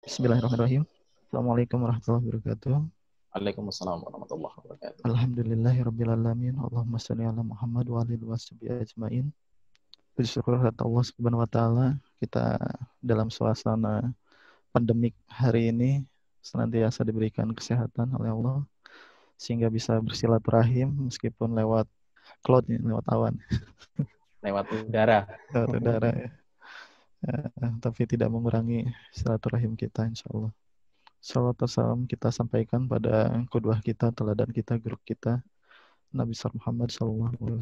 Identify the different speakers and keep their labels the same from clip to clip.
Speaker 1: Bismillahirrahmanirrahim. Assalamualaikum warahmatullahi wabarakatuh.
Speaker 2: Waalaikumsalam warahmatullahi wabarakatuh.
Speaker 1: Alhamdulillahirabbil alamin. Allahumma shalli ala Muhammad wa alihi washabihi ajmain. Bersyukur kepada Allah Subhanahu wa taala, kita dalam suasana pandemik hari ini senantiasa diberikan kesehatan oleh Allah sehingga bisa bersilaturahim meskipun lewat cloud, lewat awan,
Speaker 2: Lewat udara.
Speaker 1: lewat udara ya. Tapi tidak mengurangi silaturahim kita, insyaallah. Salawat salam kita sampaikan pada qudwah kita, teladan kita, guru kita, Nabi Muhammad SAW,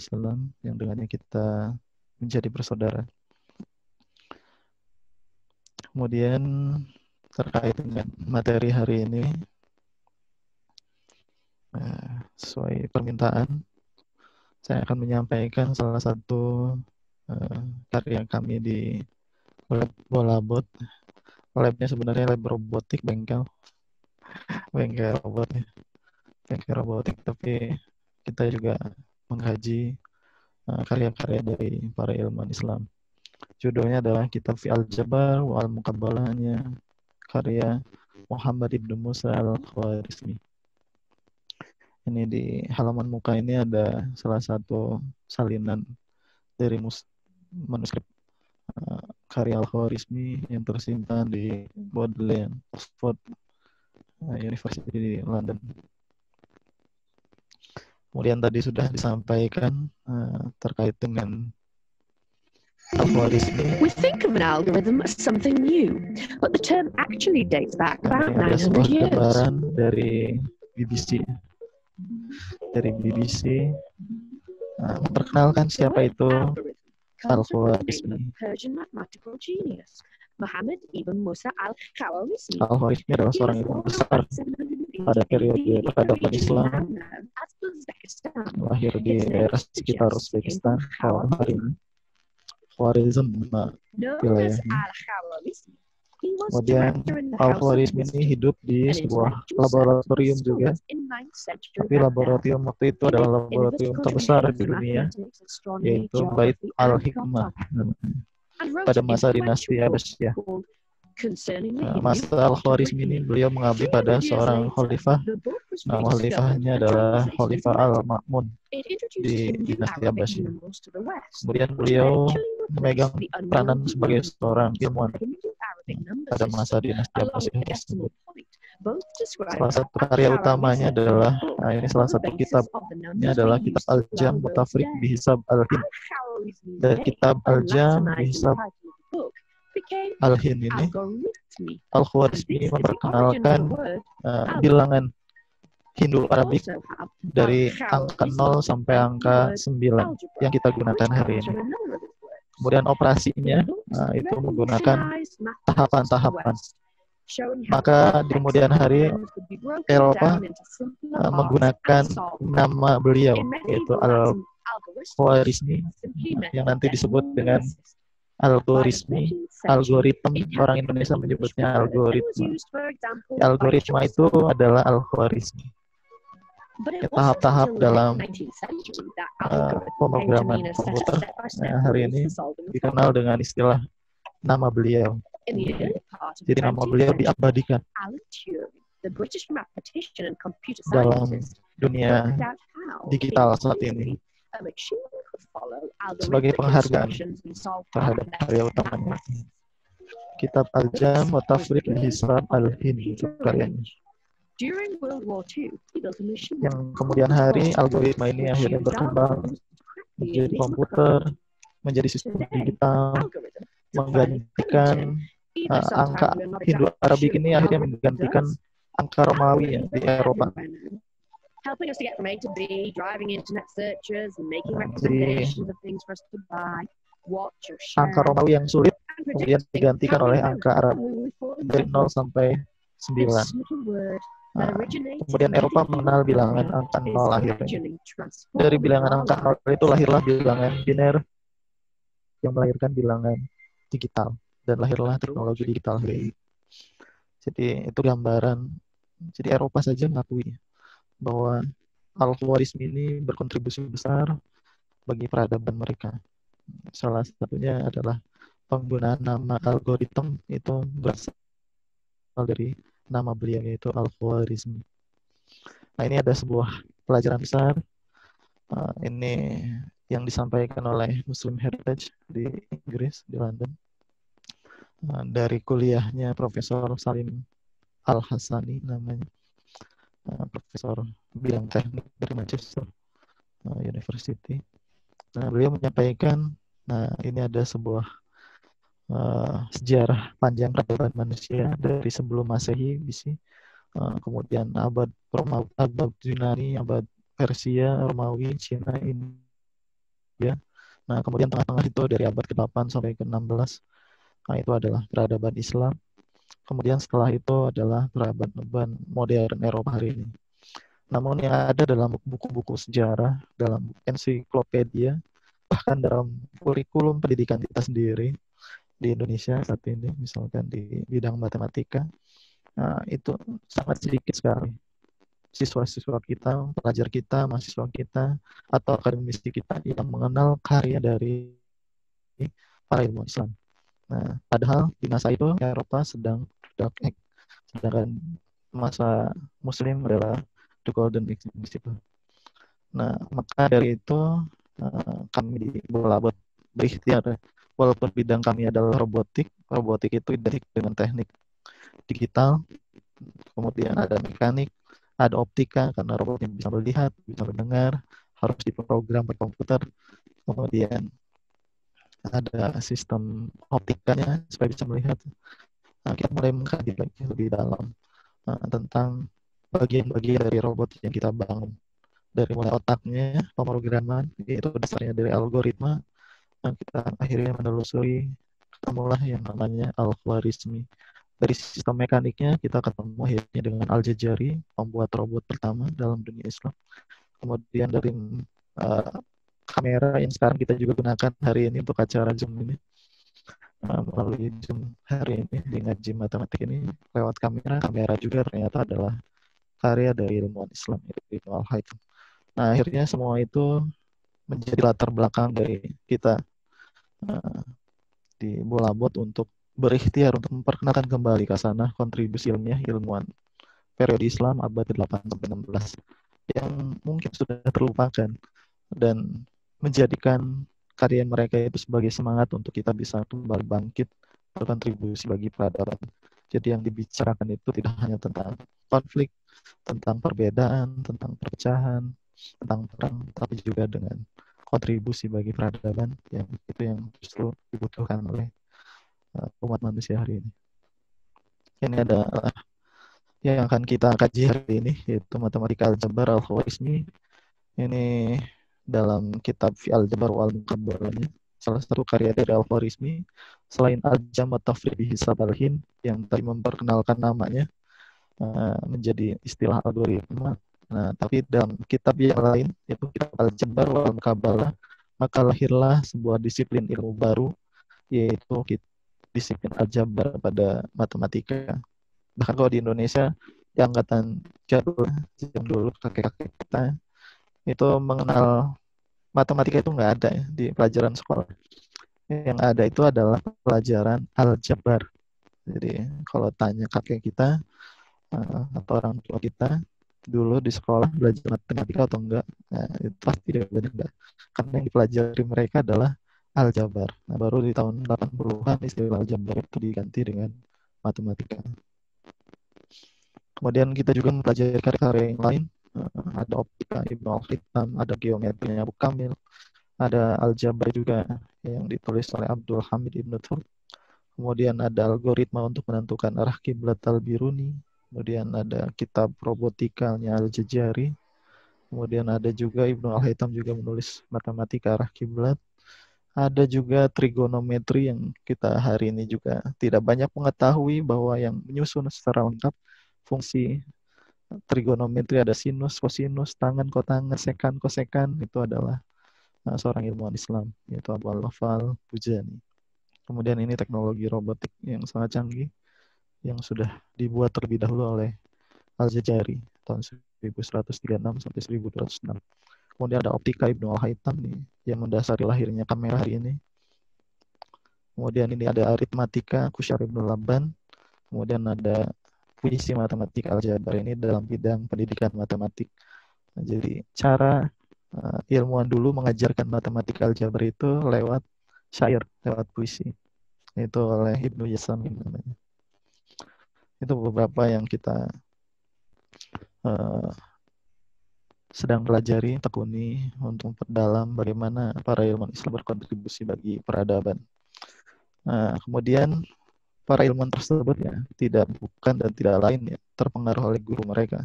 Speaker 1: yang dengannya kita menjadi bersaudara. Kemudian terkait dengan materi hari ini, sesuai permintaan, saya akan menyampaikan salah satu karya kami di Lab Bolabot. Labnya sebenarnya lab robotik, bengkel robotik, tapi kita juga mengkaji karya-karya dari para ilmuwan Islam. Judulnya adalah Kitab Fi Al-Jabar wa Al-Muqabbalahnya, karya Muhammad Ibnu Musa Al-Khwarizmi. Ini di halaman muka ini ada salah satu salinan dari manuskrip karya Al-Khwarizmi yang tersimpan di Bodleian, Oxford University di London. Kemudian tadi sudah disampaikan terkait dengan Al-Khwarizmi.
Speaker 3: We think of an algorithm as something new, but the term actually dates back about
Speaker 1: Ada
Speaker 3: 900
Speaker 1: sebuah
Speaker 3: years.
Speaker 1: gambaran dari BBC. Memperkenalkan siapa itu Al-Khwarizmi.
Speaker 3: Persian mathematical genius, Muhammad ibn Musa al-Khwarizmi.
Speaker 1: Al-Khwarizmi adalah seorang ilmuwan besar pada periode peradaban Islam, lahir di daerah sekitar Uzbekistan, hari ini Khwarizm wilayahnya. Kemudian Al-Khwarizmi ini hidup di sebuah laboratorium juga, tapi laboratorium waktu itu adalah laboratorium terbesar di dunia, yaitu Bait Al-Hikmah pada masa dinasti Abbasiyah. Masa Al-Khwarizmi ini beliau mengabdi pada seorang khalifah. Nama khalifahnya adalah Khalifah Al-Ma'mun di dinasti Abbasiyah. Kemudian beliau memegang peranan sebagai seorang ilmuwan pada masa dinasti Abbasiyah tersebut. Salah satu karya utamanya adalah, ini salah satu kitabnya adalah Kitab Al-Jam Mutafriq Bihisab Al-Hin. Dan Kitab Al-Jam Bihisab Al-Hin ini, Al-Khwarizmi memperkenalkan bilangan Hindu-Arabik dari angka 0 sampai angka 9 yang kita gunakan hari ini. Kemudian operasinya itu menggunakan tahapan-tahapan. Maka di kemudian hari Eropa menggunakan nama beliau, yaitu Al-Khwarizmi, yang nanti disebut dengan algoritmi. Orang Indonesia menyebutnya algoritma. Algoritma itu adalah Al-Khwarizmi. Tahap-tahap dalam pemrograman komputer hari ini dikenal dengan istilah nama beliau. Jadi nama beliau diabadikan dalam dunia digital saat ini sebagai penghargaan terhadap karya utamanya. Kitab Al-Jam wa Tafriq Hisab Al-Hin itu karyanya. Yang kemudian hari algoritma ini akhirnya berkembang menjadi komputer, menjadi sistem digital, menggantikan angka Hindu-Arabik ini akhirnya menggantikan angka Romawi di Eropa. Jadi angka Romawi yang sulit kemudian digantikan oleh angka Arab dari 0 sampai 9. Kemudian Eropa mengenal bilangan angka 0 akhirnya. Dari bilangan angka 0 itu lahirlah bilangan biner yang melahirkan bilangan digital, dan lahirlah teknologi digital hari ini. Jadi itu gambaran. Jadi Eropa saja mengakui bahwa Al-Khwarizmi ini berkontribusi besar bagi peradaban mereka. Salah satunya adalah penggunaan nama algoritma itu berasal dari nama beliau yaitu Al-Khwarizmi. Nah, ini ada sebuah pelajaran besar. Ini yang disampaikan oleh Muslim Heritage di Inggris, di London. Dari kuliahnya Profesor Salim Al-Hasani namanya. Profesor bidang teknik dari Manchester University. Nah, beliau menyampaikan, ini ada sebuah sejarah panjang peradaban manusia dari sebelum Masehi, BC, kemudian abad Yunani, abad Persia, Romawi, Cina, India. Nah, kemudian tengah-tengah itu dari abad ke-8 sampai ke-16, itu adalah peradaban Islam. Kemudian setelah itu adalah peradaban modern Eropa hari ini. Namun yang ada dalam buku-buku sejarah, dalam ensiklopedia, bahkan dalam kurikulum pendidikan kita sendiri di Indonesia saat ini, misalkan di bidang matematika, itu sangat sedikit sekali siswa-siswa kita, pelajar kita, mahasiswa kita, atau akademisi kita yang mengenal karya dari para ilmuwan Islam. Nah, padahal di masa itu Eropa sedang sedangkan masa Muslim adalah the golden age di situ. Nah, maka dari itu kami di Bolabot berikhtiar, walaupun bidang kami adalah robotik itu identik dengan teknik digital, kemudian ada mekanik, ada optika karena robotnya bisa melihat, bisa mendengar, harus diprogram pakai komputer, kemudian ada sistem optikanya supaya bisa melihat. Nah, kita mulai mengkaji lagi lebih dalam tentang bagian-bagian dari robot yang kita bangun, dari mulai otaknya, pemrograman, yaitu dasarnya dari algoritma. Kita akhirnya menelusuri, ketemulah yang namanya Al-Khwarizmi. Dari sistem mekaniknya kita ketemu akhirnya dengan Al-Jazari, pembuat robot pertama dalam dunia Islam. Kemudian dari kamera yang sekarang kita juga gunakan hari ini untuk acara Zoom ini, melalui Zoom hari ini di ngaji matematik ini lewat kamera juga ternyata adalah karya dari ilmuwan Islam Ibnu Al-Haytham. Nah, akhirnya semua itu menjadi latar belakang dari kita di Bolabot untuk berikhtiar untuk memperkenalkan kembali kasanah kontribusi ilmiah ilmuwan periode Islam abad 8 sampai 16 yang mungkin sudah terlupakan, dan menjadikan karya mereka itu sebagai semangat untuk kita bisa kembali bangkit berkontribusi bagi peradaban. Jadi yang dibicarakan itu tidak hanya tentang konflik, tentang perbedaan, tentang perpecahan, tentang perang, tapi juga dengan kontribusi bagi peradaban yang itu yang justru dibutuhkan oleh umat manusia hari ini. Ini adalah yang akan kita kaji hari ini, yaitu matematika aljabar Al-Khwarizmi. Ini dalam kitab Fi Al-Jabar wal Muqabbalahnya, salah satu karya dari Al-Khwarizmi selain Al-Jam wa Tafrid bi Hisab al-Hin yang tadi memperkenalkan namanya menjadi istilah algoritma. Nah, tapi dalam kitab yang lain, yaitu kitab Al-Jabar wal Muqabbalah, maka lahirlah sebuah disiplin ilmu baru, yaitu disiplin aljabar pada matematika. Bahkan kalau di Indonesia, di angkatan jadul yang dulu kakek-kakek kita itu mengenal matematika itu nggak ada ya, di pelajaran sekolah. Yang ada itu adalah pelajaran aljabar. Jadi kalau tanya kakek kita atau orang tua kita dulu di sekolah belajar matematika atau enggak, nah, itu pasti tidak enggak. Karena yang dipelajari mereka adalah aljabar. Nah, baru di tahun 80-an istilah aljabar itu diganti dengan matematika. Kemudian kita juga mempelajari karya-karya yang lain. Ada optika Ibnu Al-Haytham, ada geometrinya Abu Kamil, ada aljabar juga yang ditulis oleh Abdul Hamid Ibnu Thur. Kemudian ada algoritma untuk menentukan arah kiblat Al-Biruni. Kemudian ada kitab robotikanya Al-Jazari. Kemudian ada juga Ibnu Al-Haytham juga menulis matematika arah kiblat. Ada juga trigonometri yang kita hari ini juga tidak banyak mengetahui bahwa yang menyusun secara lengkap fungsi trigonometri, ada sinus, kosinus, tangen, kotangen, sekan, kosekan, itu adalah seorang ilmuwan Islam, yaitu Abu Al-Wafal Bujani. Kemudian ini teknologi robotik yang sangat canggih yang sudah dibuat terlebih dahulu oleh Al-Jazari tahun 1136 sampai 1206. Kemudian ada optika Ibnu Al-Haytham nih yang mendasari lahirnya kamera hari ini. Kemudian ini ada aritmatika Kusyar Ibnu Laban. Kemudian ada puisi matematik aljabar ini dalam bidang pendidikan matematik. Nah, jadi cara ilmuwan dulu mengajarkan matematik aljabar itu lewat syair, lewat puisi. Itu oleh Ibnu Yasamin namanya. Itu beberapa yang kita sedang pelajari, tekuni untuk perdalam bagaimana para ilmuwan Islam berkontribusi bagi peradaban. Nah, kemudian para ilmuwan tersebut ya bukan dan tidak lain ya terpengaruh oleh guru mereka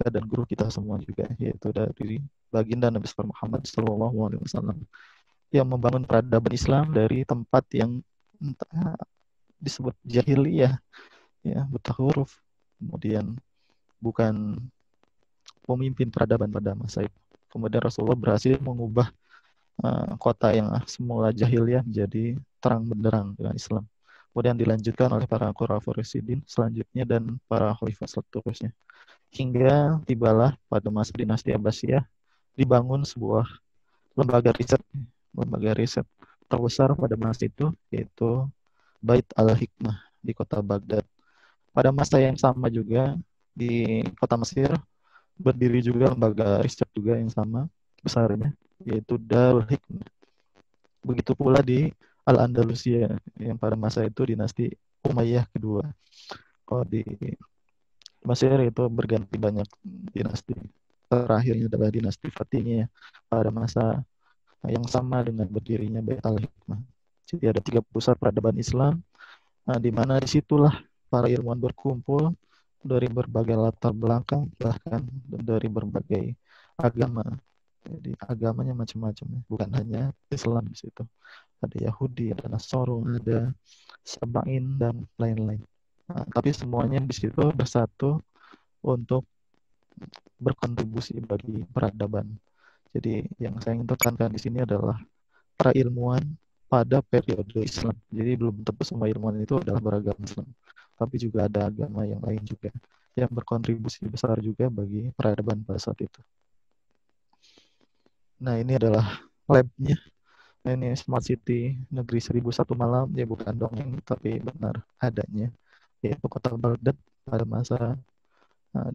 Speaker 1: dan guru kita semua juga, yaitu dari baginda Nabi Muhammad SAW yang membangun peradaban Islam dari tempat yang disebut jahiliyah, ya buta huruf, kemudian bukan pemimpin peradaban pada masa itu. Kemudian Rasulullah berhasil mengubah kota yang semula jahiliyah menjadi terang benderang dengan Islam. Kemudian dilanjutkan oleh para Khulafaur Rasyidin selanjutnya dan para khalifah seterusnya. Hingga tibalah pada masa dinasti Abbasiyah dibangun sebuah lembaga riset terbesar pada masa itu, yaitu Bait al-Hikmah di kota Baghdad. Pada masa yang sama juga di kota Mesir berdiri juga lembaga riset juga yang sama besarnya, yaitu Darul Hikmah. Begitu pula di Al-Andalusia yang pada masa itu dinasti Umayyah kedua. Kalau di Mesir itu berganti banyak dinasti. Terakhirnya adalah dinasti Fatimiyah pada masa yang sama dengan berdirinya Bait al-Hikmah. Jadi ada 3 pusat peradaban Islam, di mana disitulah para ilmuwan berkumpul dari berbagai latar belakang, bahkan dari berbagai agama. Jadi agamanya macam-macam, bukan hanya Islam di situ. Ada Yahudi, ada Nasoro, ada Sabain dan lain-lain. Nah, tapi semuanya di situ bersatu untuk berkontribusi bagi peradaban. Jadi yang saya ingin tekankan di sini adalah para ilmuwan pada periode Islam. Jadi belum tentu semua ilmuwan itu adalah beragama Islam, tapi juga ada agama yang lain juga yang berkontribusi besar juga bagi peradaban pada saat itu. Nah, ini adalah labnya. Nah, ini Smart City Negeri 1001 Malam, ya bukan dongeng tapi benar adanya, yaitu kota Baghdad pada masa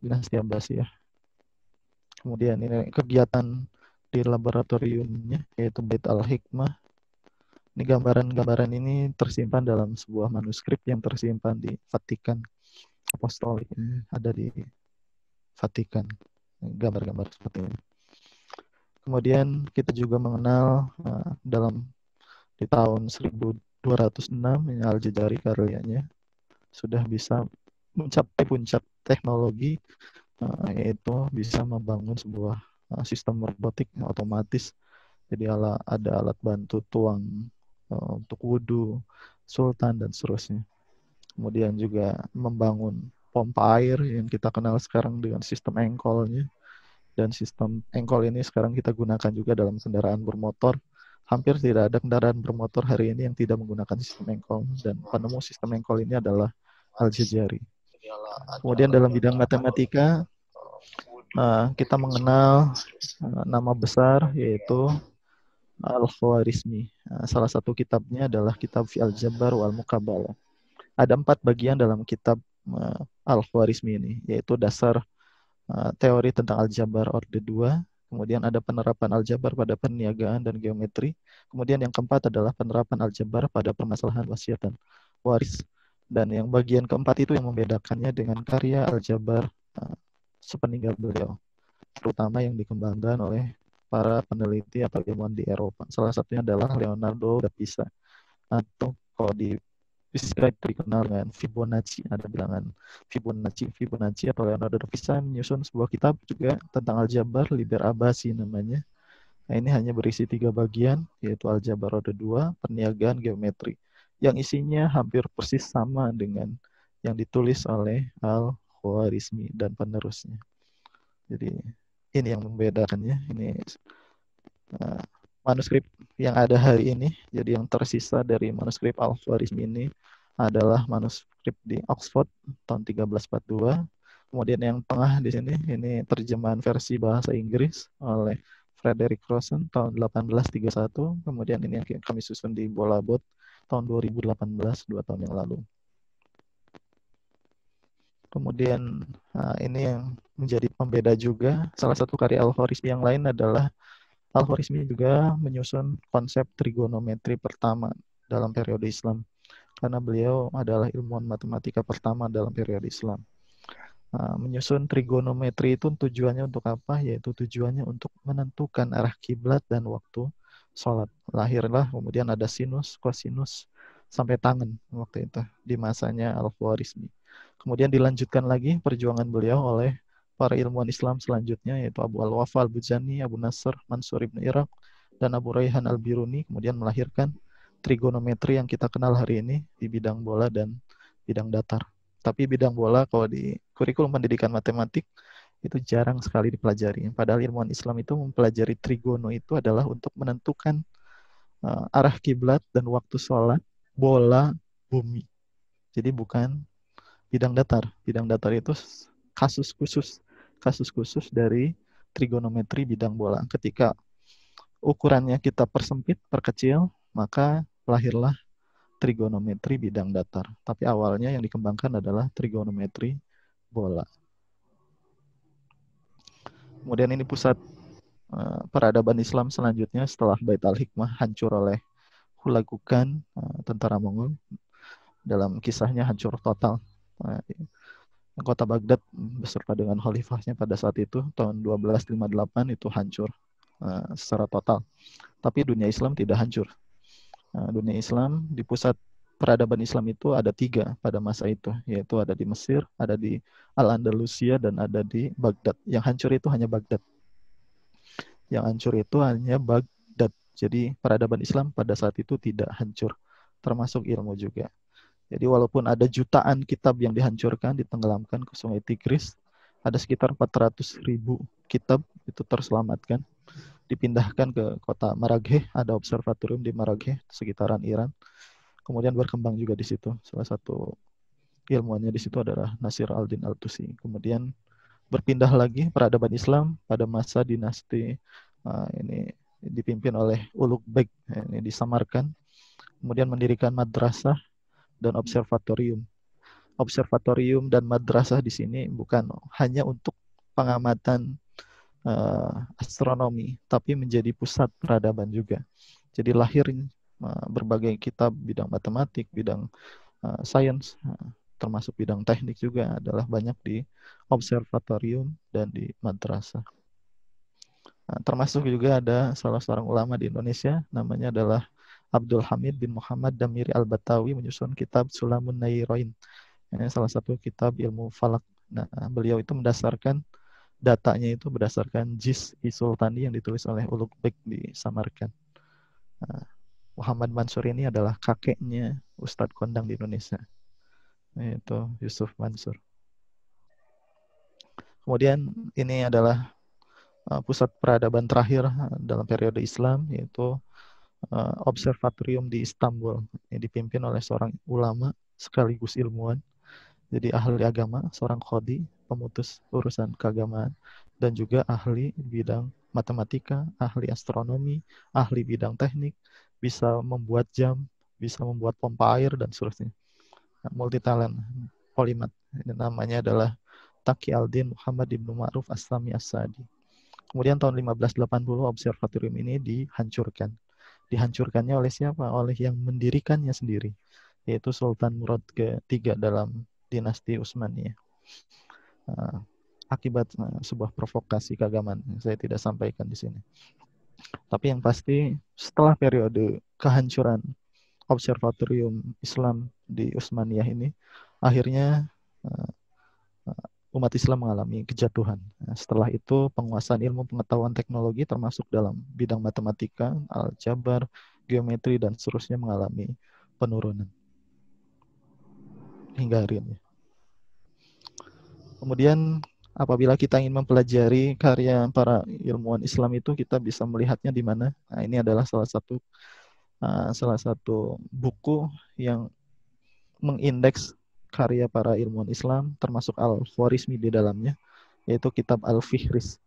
Speaker 1: dinasti Abbasiyah. Kemudian ini kegiatan di laboratoriumnya, yaitu Bait al-Hikmah. Ini gambaran-gambaran ini tersimpan dalam sebuah manuskrip yang tersimpan di Vatikan Apostolik. Ada di Vatikan gambar-gambar seperti ini. Kemudian kita juga mengenal di tahun 1206 ini Al-Jazari karyanya sudah bisa mencapai puncak teknologi, yaitu bisa membangun sebuah sistem robotik yang otomatis. Jadi ada alat bantu tuang untuk wudhu, sultan dan seterusnya. Kemudian juga membangun pompa air yang kita kenal sekarang dengan sistem engkolnya. Dan sistem engkol ini sekarang kita gunakan juga dalam kendaraan bermotor. Hampir tidak ada kendaraan bermotor hari ini yang tidak menggunakan sistem engkol. Dan penemu sistem engkol ini adalah Al-Jazari. Kemudian dalam bidang matematika, kita mengenal nama besar yaitu Al-Khwarizmi. Salah satu kitabnya adalah kitab Fi Al-Jabar wal Muqabalah. Ada 4 bagian dalam kitab Al-Khwarizmi ini, yaitu dasar teori tentang aljabar orde 2, kemudian ada penerapan aljabar pada perniagaan dan geometri, kemudian yang keempat adalah penerapan aljabar pada permasalahan wasiat dan waris, dan yang bagian keempat itu yang membedakannya dengan karya aljabar sepeninggal beliau, terutama yang dikembangkan oleh para peneliti atau ilmuwan di Eropa. Salah satunya adalah Leonardo da Pisa, atau kalau di fisika dikenal dengan Fibonacci. Ada bilangan Fibonacci atau Leonardo da Pisa menyusun sebuah kitab juga tentang aljabar, Liber Abbasi namanya. Nah, ini hanya berisi 3 bagian, yaitu aljabar orde 2, perniagaan, geometri, yang isinya hampir persis sama dengan yang ditulis oleh Al-Khwarizmi dan penerusnya. Jadi ini yang membedakannya. Ini manuskrip yang ada hari ini. Jadi yang tersisa dari manuskrip Al-Khwarizmi ini adalah manuskrip di Oxford tahun 1342. Kemudian yang tengah di sini ini terjemahan versi bahasa Inggris oleh Frederick Rosen tahun 1831. Kemudian ini yang kami susun di Bolabot tahun 2018, 2 tahun yang lalu. Kemudian ini yang menjadi pembeda juga. Salah satu karya Al-Khwarizmi yang lain adalah Al-Khwarizmi juga menyusun konsep trigonometri pertama dalam periode Islam, karena beliau adalah ilmuwan matematika pertama dalam periode Islam. Menyusun trigonometri itu tujuannya untuk apa? Yaitu tujuannya untuk menentukan arah kiblat dan waktu sholat. Lahirlah kemudian ada sinus, kosinus, sampai tangan waktu itu di masanya Al-Khwarizmi. Kemudian dilanjutkan lagi perjuangan beliau oleh para ilmuwan Islam selanjutnya, yaitu Abu Al-Wafa Al-Buzani, Abu Nasr, Mansur ibn Iraq, dan Abu Rayhan Al-Biruni, kemudian melahirkan trigonometri yang kita kenal hari ini di bidang bola dan bidang datar. Tapi bidang bola kalau di kurikulum pendidikan matematik itu jarang sekali dipelajari. Padahal ilmuwan Islam itu mempelajari trigono itu adalah untuk menentukan arah kiblat dan waktu sholat bola bumi. Jadi bukan bidang datar. Bidang datar itu kasus khusus dari trigonometri bidang bola. Ketika ukurannya kita persempit, perkecil, maka lahirlah trigonometri bidang datar. Tapi awalnya yang dikembangkan adalah trigonometri bola. Kemudian ini pusat peradaban Islam selanjutnya setelah Bait al-Hikmah hancur oleh Hulagukan, tentara Mongol. Dalam kisahnya hancur total. Kota Baghdad beserta dengan khalifahnya pada saat itu tahun 1258 itu hancur secara total. Tapi dunia Islam tidak hancur. Dunia Islam di pusat peradaban Islam itu ada 3 pada masa itu, yaitu ada di Mesir, ada di Al-Andalusia, dan ada di Baghdad. Yang hancur itu hanya Baghdad. Yang hancur itu hanya Baghdad. Jadi peradaban Islam pada saat itu tidak hancur, termasuk ilmu juga. Jadi walaupun ada jutaan kitab yang dihancurkan, ditenggelamkan ke Sungai Tigris, ada sekitar 400.000 kitab itu terselamatkan, dipindahkan ke kota Marageh, ada observatorium di Marageh, sekitaran Iran. Kemudian berkembang juga di situ. Salah satu ilmuannya di situ adalah Nasir al-Din al-Tusi. Kemudian berpindah lagi peradaban Islam pada masa dinasti ini dipimpin oleh Ulugh Beg, ini di Samarkand. Kemudian mendirikan madrasah dan observatorium. Observatorium dan madrasah di sini bukan hanya untuk pengamatan astronomi, tapi menjadi pusat peradaban juga. Jadi lahir berbagai kitab bidang matematik, bidang sains, termasuk bidang teknik juga adalah banyak di observatorium dan di madrasah. Termasuk juga ada salah seorang ulama di Indonesia, namanya adalah Abdul Hamid bin Muhammad Damiri Al-Batawi, menyusun kitab Sulamun Nairoin. Ini salah satu kitab ilmu falak. Nah, beliau itu mendasarkan datanya itu berdasarkan Jis Sultani yang ditulis oleh Ulugh Beg di Samarkand. Muhammad Mansur ini adalah kakeknya Ustadz kondang di Indonesia, yaitu Yusuf Mansur. Kemudian ini adalah pusat peradaban terakhir dalam periode Islam, yaitu observatorium di Istanbul, yang dipimpin oleh seorang ulama sekaligus ilmuwan, jadi ahli agama, seorang qadhi, pemutus urusan keagamaan, dan juga ahli bidang matematika, ahli astronomi, ahli bidang teknik, bisa membuat jam, bisa membuat pompa air, dan seterusnya. Multi talent, polimat. Ini namanya adalah Taqi al-Din Muhammad ibn Ma'ruf Aslami As-Sadi. Kemudian tahun 1580 observatorium ini dihancurkan. Dihancurkannya oleh siapa? Oleh yang mendirikannya sendiri, yaitu Sultan Murad III dalam dinasti Utsmaniyah. Akibat sebuah provokasi keagamaan, saya tidak sampaikan di sini. Tapi yang pasti setelah periode kehancuran observatorium Islam di Utsmaniyah ini, akhirnya umat Islam mengalami kejatuhan. Setelah itu penguasaan ilmu pengetahuan teknologi termasuk dalam bidang matematika, aljabar, geometri, dan seterusnya mengalami penurunan hingga hari ini. Kemudian apabila kita ingin mempelajari karya para ilmuwan Islam itu, kita bisa melihatnya di mana. Nah, ini adalah salah satu buku yang mengindeks karya para ilmuwan Islam, termasuk Al-Khwarizmi di dalamnya, yaitu kitab Al-Fihris.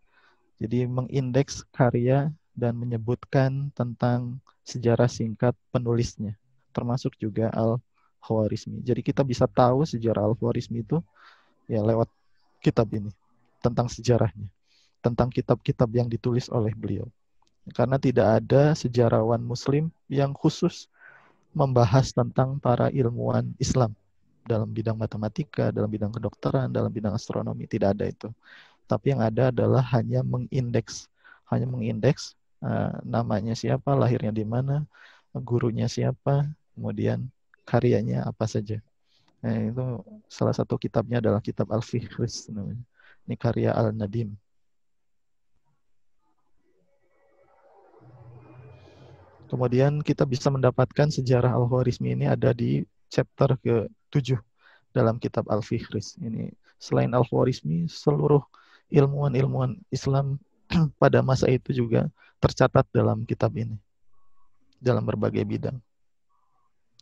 Speaker 1: Jadi mengindeks karya dan menyebutkan tentang sejarah singkat penulisnya, termasuk juga Al-Khwarizmi. Jadi kita bisa tahu sejarah Al-Khwarizmi itu ya lewat kitab ini, tentang sejarahnya, tentang kitab-kitab yang ditulis oleh beliau. Karena tidak ada sejarawan Muslim yang khusus membahas tentang para ilmuwan Islam dalam bidang matematika, dalam bidang kedokteran, dalam bidang astronomi, tidak ada itu. Tapi yang ada adalah hanya mengindeks namanya siapa, lahirnya di mana, gurunya siapa, kemudian karyanya apa saja. Nah, itu salah satu kitabnya adalah kitab Al-Fihris namanya. Ini karya Al-Nadim. Kemudian kita bisa mendapatkan sejarah Al-Khwarizmi ini ada di chapter ke-7 dalam kitab Al-Fihris. Ini selain Al-Khwarizmi, seluruh ilmuwan-ilmuwan Islam pada masa itu juga tercatat dalam kitab ini, dalam berbagai bidang.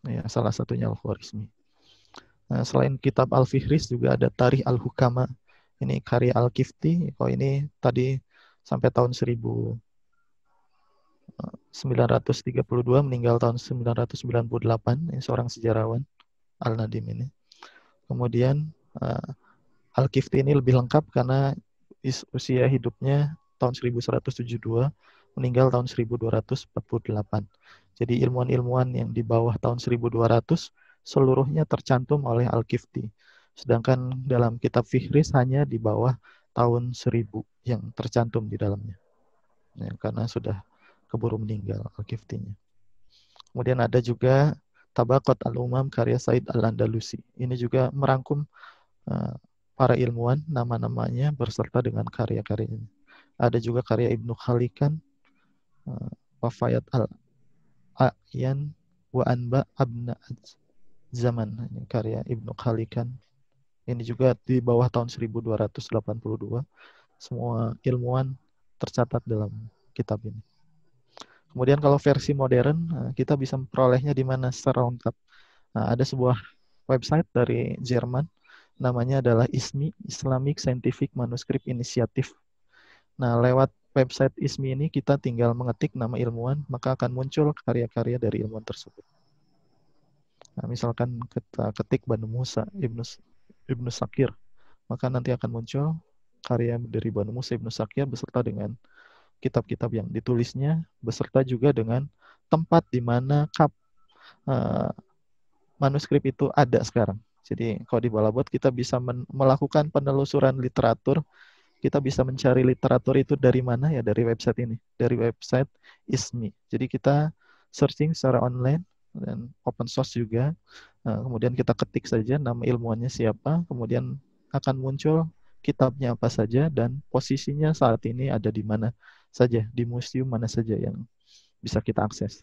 Speaker 1: Ya, salah satunya Al-Khwarizmi. Nah, selain kitab Al-Fihris juga ada Tarikh Al-Hukama. Ini karya Al-Kifti. Kalau ini tadi sampai tahun 1932, meninggal tahun 998. Ini seorang sejarawan, Al-Nadim ini. Kemudian Al-Kifti ini lebih lengkap karena usia hidupnya tahun 1172, meninggal tahun 1248. Jadi ilmuwan-ilmuwan yang di bawah tahun 1200 seluruhnya tercantum oleh Al-Kifti. Sedangkan dalam kitab Fihris hanya di bawah tahun 1000 yang tercantum di dalamnya. Ya, karena sudah keburu meninggal Al-Kiftinya. Kemudian ada juga Tabaqat Al-Umam karya Said Al-Andalusi. Ini juga merangkum para ilmuwan, nama-namanya berserta dengan karya-karyanya. Ada juga karya Ibnu Khalikan, Wafayat Al-A'yan wa Anba Abna Zaman. Ini karya Ibnu Khalikan. Ini juga di bawah tahun 1282. Semua ilmuwan tercatat dalam kitab ini. Kemudian kalau versi modern, kita bisa memperolehnya di mana secara lengkap. Nah, ada sebuah website dari Jerman, namanya adalah ISMI, Islamic Scientific Manuscript Initiative. Nah, lewat website ISMI ini kita tinggal mengetik nama ilmuwan, maka akan muncul karya-karya dari ilmuwan tersebut. Nah, misalkan kita ketik Banu Musa, Ibnu Sakir, maka nanti akan muncul karya dari Banu Musa Ibnu Sakir beserta dengan kitab-kitab yang ditulisnya, beserta juga dengan tempat di mana manuskrip itu ada sekarang. Jadi kalau di Balabot kita bisa melakukan penelusuran literatur, kita bisa mencari literatur itu dari mana ya, dari website ini, dari website ISMI. Jadi kita searching secara online dan open source juga. Kemudian kita ketik saja nama ilmuwannya siapa, kemudian akan muncul kitabnya apa saja dan posisinya saat ini ada di mana saja, di museum mana saja yang bisa kita akses.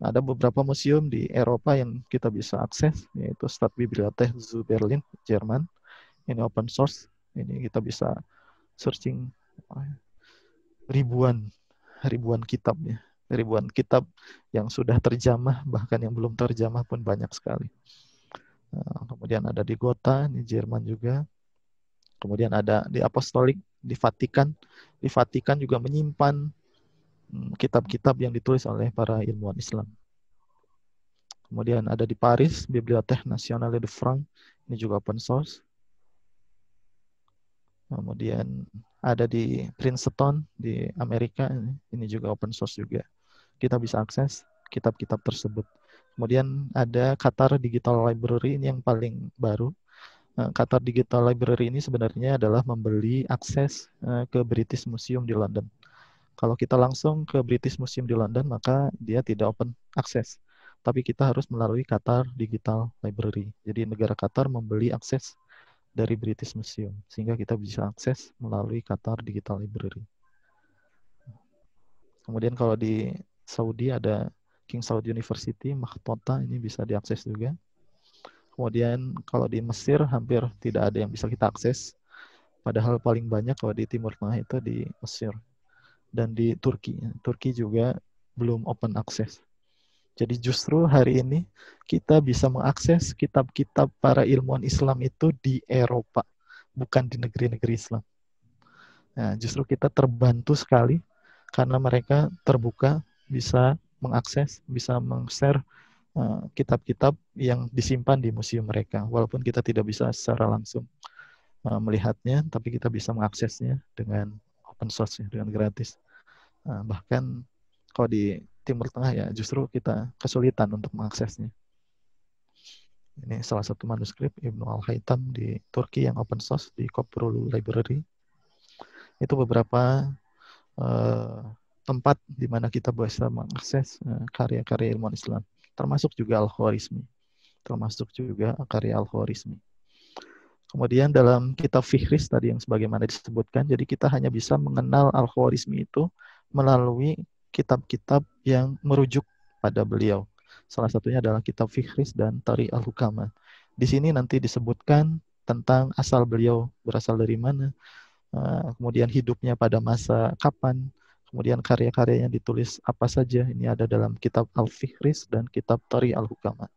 Speaker 1: Ada beberapa museum di Eropa yang kita bisa akses, yaitu Staatsbibliothek zu Berlin, Jerman. Ini open source, ini kita bisa searching ribuan kitab ya. Ribuan kitab yang sudah terjemah, bahkan yang belum terjemah pun banyak sekali. Kemudian ada di Gotha, di Jerman juga. Kemudian ada di Apostolik, di Vatikan. Di Vatikan juga menyimpan kitab-kitab yang ditulis oleh para ilmuwan Islam. Kemudian ada di Paris, Bibliothèque Nationale de France. Ini juga open source. Kemudian ada di Princeton, di Amerika. Ini juga open source juga. Kita bisa akses kitab-kitab tersebut. Kemudian ada Qatar Digital Library, ini yang paling baru. Qatar Digital Library ini sebenarnya adalah membeli akses ke British Museum di London. Kalau kita langsung ke British Museum di London, maka dia tidak open access. Tapi kita harus melalui Qatar Digital Library. Jadi negara Qatar membeli akses dari British Museum, sehingga kita bisa akses melalui Qatar Digital Library. Kemudian kalau di Saudi ada King Saud University, Makhtota, ini bisa diakses juga. Kemudian kalau di Mesir hampir tidak ada yang bisa kita akses. Padahal paling banyak kalau di Timur Tengah itu di Mesir. Dan di Turki. Turki juga belum open access. Jadi justru hari ini kita bisa mengakses kitab-kitab para ilmuwan Islam itu di Eropa. Bukan di negeri-negeri Islam. Nah, justru kita terbantu sekali karena mereka terbuka, bisa mengakses, bisa meng-share kitab-kitab yang disimpan di museum mereka, walaupun kita tidak bisa secara langsung melihatnya, tapi kita bisa mengaksesnya dengan open source, ya, dengan gratis. Bahkan kalau di Timur Tengah ya justru kita kesulitan untuk mengaksesnya. Ini salah satu manuskrip Ibnu Al-Haytham di Turki yang open source di Koprulu Library. Itu beberapa tempat di mana kita bisa mengakses karya-karya ilmuwan Islam, termasuk juga Al-Khwarizmi, termasuk juga karya Al-Khwarizmi. Kemudian dalam kitab Fihris tadi yang sebagaimana disebutkan, jadi kita hanya bisa mengenal Al-Khwarizmi itu melalui kitab-kitab yang merujuk pada beliau. Salah satunya adalah kitab Fihris dan Tari Al-Hukama. Di sini nanti disebutkan tentang asal beliau, berasal dari mana, kemudian hidupnya pada masa kapan, kemudian karya-karya yang ditulis apa saja. Ini ada dalam kitab Al-Fihris dan kitab Tari Al-Hukama.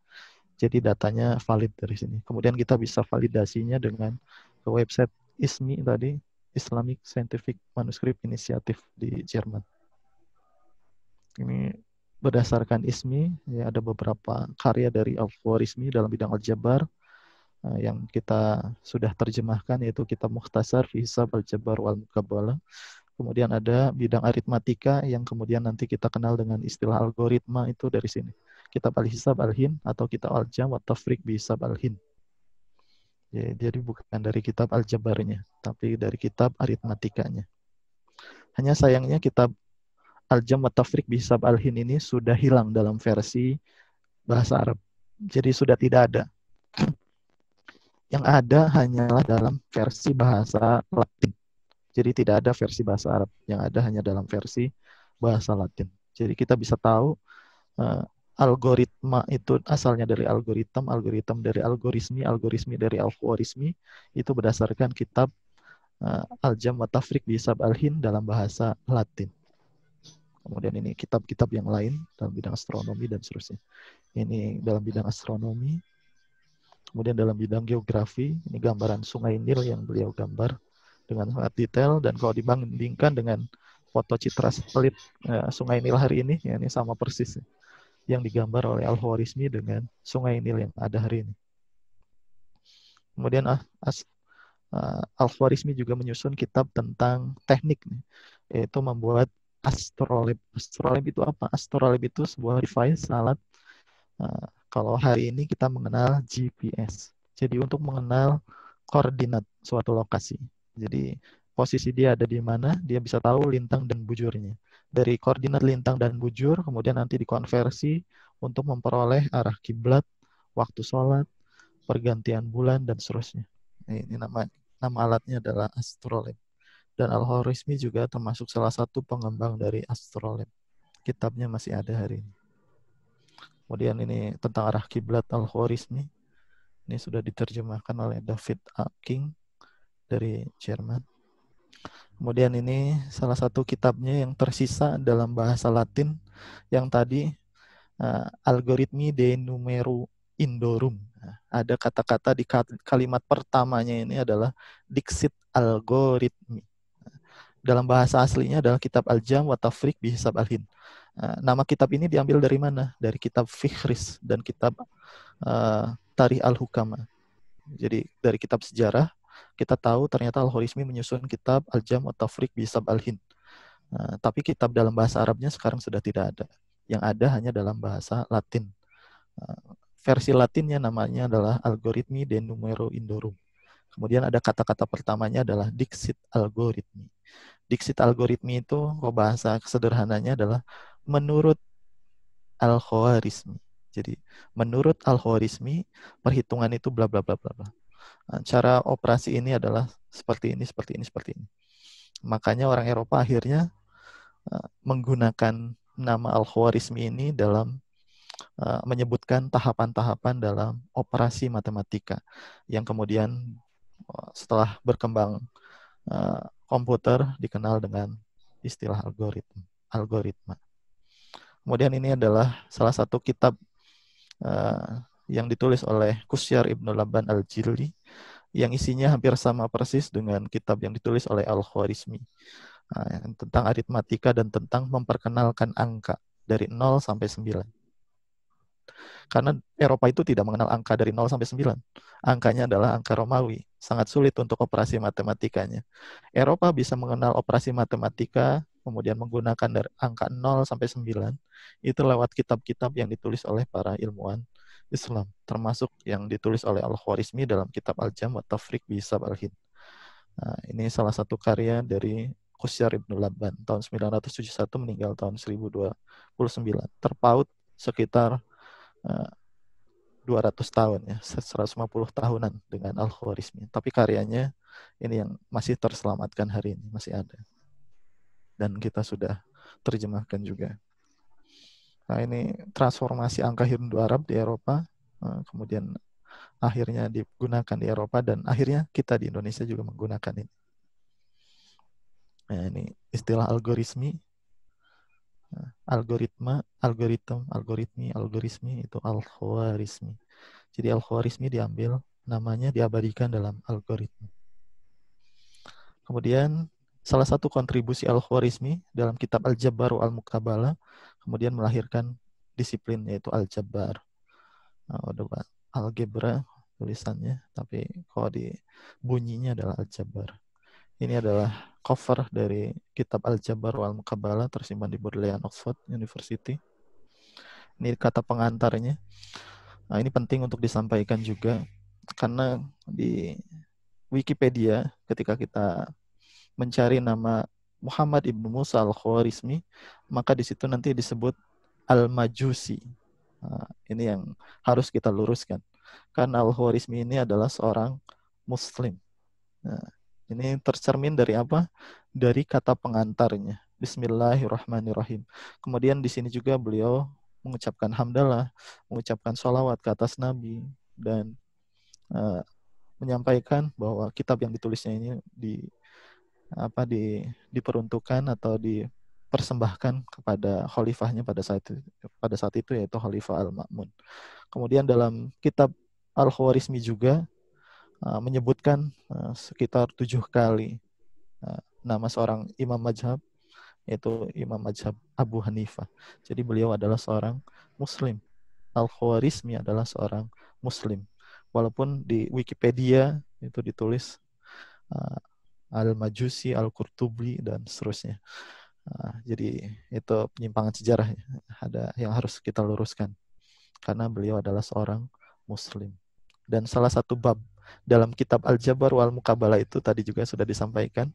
Speaker 1: Jadi datanya valid dari sini. Kemudian kita bisa validasinya dengan website ISMI tadi, Islamic Scientific Manuscript Initiative di Jerman. Ini berdasarkan ISMI, ya, ada beberapa karya dari Al-Khwarizmi dalam bidang Al-Jabar yang kita sudah terjemahkan, yaitu kitab Mukhtasar fi Hisab Al-Jabar wal Muqabbalah. Kemudian ada bidang aritmatika yang kemudian nanti kita kenal dengan istilah algoritma, itu dari sini. Kitab Al-Hisab Al-Hin atau kitab Al-Jam wa Tafriq bi Hisab Al-Hin. Jadi bukan dari kitab Al-Jabarnya, tapi dari kitab aritmatikanya. Hanya sayangnya kitab Al-Jam wa Tafriq bi Hisab Al-Hin ini sudah hilang dalam versi bahasa Arab. Jadi sudah tidak ada. Yang ada hanyalah dalam versi bahasa Latin. Jadi tidak ada versi bahasa Arab. Yang ada hanya dalam versi bahasa Latin. Jadi kita bisa tahu algoritma itu asalnya dari algoritma dari algorismi, algorismi dari Al-Khwarizmi, itu berdasarkan kitab Al-Jam wa Tafriq bi Hisab Al-Hin dalam bahasa Latin. Kemudian ini kitab-kitab yang lain dalam bidang astronomi dan seterusnya. Ini dalam bidang astronomi. Kemudian dalam bidang geografi, ini gambaran Sungai Nil yang beliau gambar dengan sangat detail, dan kalau dibandingkan dengan foto citra satelit Sungai Nil hari ini, ya, ini sama persis yang digambar oleh Al-Khwarizmi dengan Sungai Nil yang ada hari ini. Kemudian Al-Khwarizmi juga menyusun kitab tentang teknik, yaitu membuat astrolabe. Astrolabe itu apa? Astrolabe itu sebuah device, alat. Kalau hari ini kita mengenal GPS. Jadi untuk mengenal koordinat suatu lokasi. Jadi posisi dia ada di mana, dia bisa tahu lintang dan bujurnya. Dari koordinat lintang dan bujur, kemudian nanti dikonversi untuk memperoleh arah kiblat, waktu sholat, pergantian bulan, dan seterusnya. Ini nama alatnya adalah astrolabe. Dan Al-Khwarizmi juga termasuk salah satu pengembang dari astrolabe. Kitabnya masih ada hari ini. Kemudian ini tentang arah kiblat Al-Khwarizmi. Ini sudah diterjemahkan oleh David A. King dari Jerman. Kemudian ini salah satu kitabnya yang tersisa dalam bahasa Latin yang tadi Algoritmi de Numero Indorum. Ada kata-kata di kalimat pertamanya ini adalah Dixit Algoritmi. Dalam bahasa aslinya adalah kitab Al-Jam wa Tafriq bi Hisab Al-Hin. Nama kitab ini diambil dari mana? Dari kitab Fihris dan kitab Tarikh Al-Hukama. Jadi dari kitab sejarah kita tahu ternyata Al-Khwarizmi menyusun kitab Al-Jam wa Tafriq bi Hisab Al-Hin. Tapi kitab dalam bahasa Arabnya sekarang sudah tidak ada. Yang ada hanya dalam bahasa Latin. Versi Latinnya namanya adalah Algoritmi de Numero Indorum. Kemudian ada kata-kata pertamanya adalah Dixit Algoritmi. Dixit Algoritmi itu kalau bahasa sederhananya adalah menurut Al-Khwarizmi. Jadi menurut Al-Khwarizmi perhitungan itu bla bla bla bla bla. Cara operasi ini adalah seperti ini, seperti ini, seperti ini. Makanya orang Eropa akhirnya menggunakan nama Al-Khwarizmi ini dalam menyebutkan tahapan-tahapan dalam operasi matematika yang kemudian setelah berkembang komputer dikenal dengan istilah algoritma. Kemudian ini adalah salah satu kitab yang ditulis oleh Qusyar Ibn Laban Al-Jilli yang isinya hampir sama persis dengan kitab yang ditulis oleh Al-Khwarizmi tentang aritmatika dan tentang memperkenalkan angka dari 0 sampai 9. Karena Eropa itu tidak mengenal angka dari 0 sampai 9. Angkanya adalah angka Romawi. Sangat sulit untuk operasi matematikanya. Eropa bisa mengenal operasi matematika, kemudian menggunakan dari angka 0 sampai 9, itu lewat kitab-kitab yang ditulis oleh para ilmuwan Islam, termasuk yang ditulis oleh Al-Khwarizmi dalam kitab Al-Jam' wa Tafriq bi Hisab al-Hind. Nah, ini salah satu karya dari Qusyar Ibn Labban, tahun 971 meninggal tahun 1029. Terpaut sekitar 200 tahun ya, 150 tahunan dengan Al-Khwarizmi. Tapi karyanya ini yang masih terselamatkan hari ini, masih ada. Dan kita sudah terjemahkan juga. Nah, ini transformasi angka Hindu Arab di Eropa, kemudian akhirnya digunakan di Eropa, dan akhirnya kita di Indonesia juga menggunakan ini. Nah, ini istilah algoritmi, algoritmi itu Al-Khwarizmi. Jadi Al-Khwarizmi diambil, namanya diabadikan dalam algoritma. Kemudian salah satu kontribusi Al-Khwarizmi dalam kitab Al-Jabbar wa Al-Muqabalah kemudian melahirkan disiplin yaitu Al-Jabbar. Algebra tulisannya, tapi kalau di bunyinya adalah Al-Jabbar. Ini adalah cover dari kitab Al-Jabbar wa Al-Muqabalah tersimpan di Bodleian Oxford University. Ini kata pengantarnya. Nah, ini penting untuk disampaikan juga karena di Wikipedia ketika kita mencari nama Muhammad ibnu Musa al-Khwarizmi, maka di situ nanti disebut Al-Majusi. Nah, ini yang harus kita luruskan. Karena Al-Khwarizmi ini adalah seorang Muslim. Nah, ini tercermin dari apa? Dari kata pengantarnya. Bismillahirrahmanirrahim. Kemudian di sini juga beliau mengucapkan hamdalah, mengucapkan sholawat ke atas Nabi, dan menyampaikan bahwa kitab yang ditulisnya ini diperuntukkan atau dipersembahkan kepada khalifahnya pada saat itu yaitu Khalifah Al-Ma'mun. Kemudian dalam kitab Al-Khwarizmi juga menyebutkan sekitar 7 kali nama seorang imam mazhab, yaitu Imam Mazhab Abu Hanifah. Jadi beliau adalah seorang Muslim. Al-Khwarizmi adalah seorang Muslim. Walaupun di Wikipedia itu ditulis Al-Majusi, Al-Qurtubi, dan seterusnya. Jadi itu penyimpangan sejarah. Ada yang harus kita luruskan. Karena beliau adalah seorang Muslim. Dan salah satu bab dalam kitab Al-Jabbar wal Muqabalah itu tadi juga sudah disampaikan.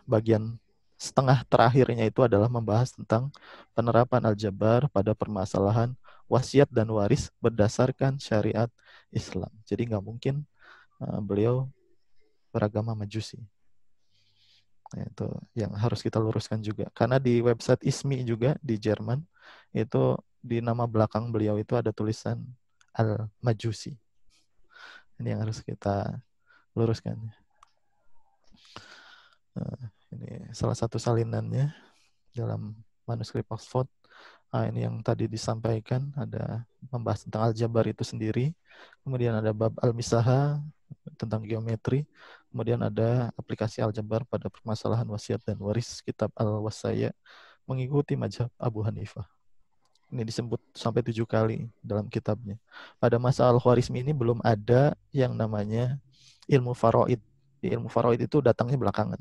Speaker 1: Bagian setengah terakhirnya itu adalah membahas tentang penerapan Al-Jabbar pada permasalahan wasiat dan waris berdasarkan syariat Islam. Jadi nggak mungkin beliau beragama Majusi. Itu yang harus kita luruskan juga. Karena di website ISMI juga di Jerman, itu di nama belakang beliau itu ada tulisan Al-Majusi. Ini yang harus kita luruskan. Ini salah satu salinannya dalam manuskrip Oxford. Ini yang tadi disampaikan, ada membahas tentang Al-Jabbar itu sendiri. Kemudian ada bab Al-Misaha tentang geometri. Kemudian ada aplikasi Al-Jabbar pada permasalahan wasiat dan waris, kitab Al-Wasaya mengikuti mazhab Abu Hanifah. Ini disebut sampai 7 kali dalam kitabnya. Pada masa Al-Khwarizmi ini belum ada yang namanya ilmu faraid. Ilmu faraid itu datangnya belakangan.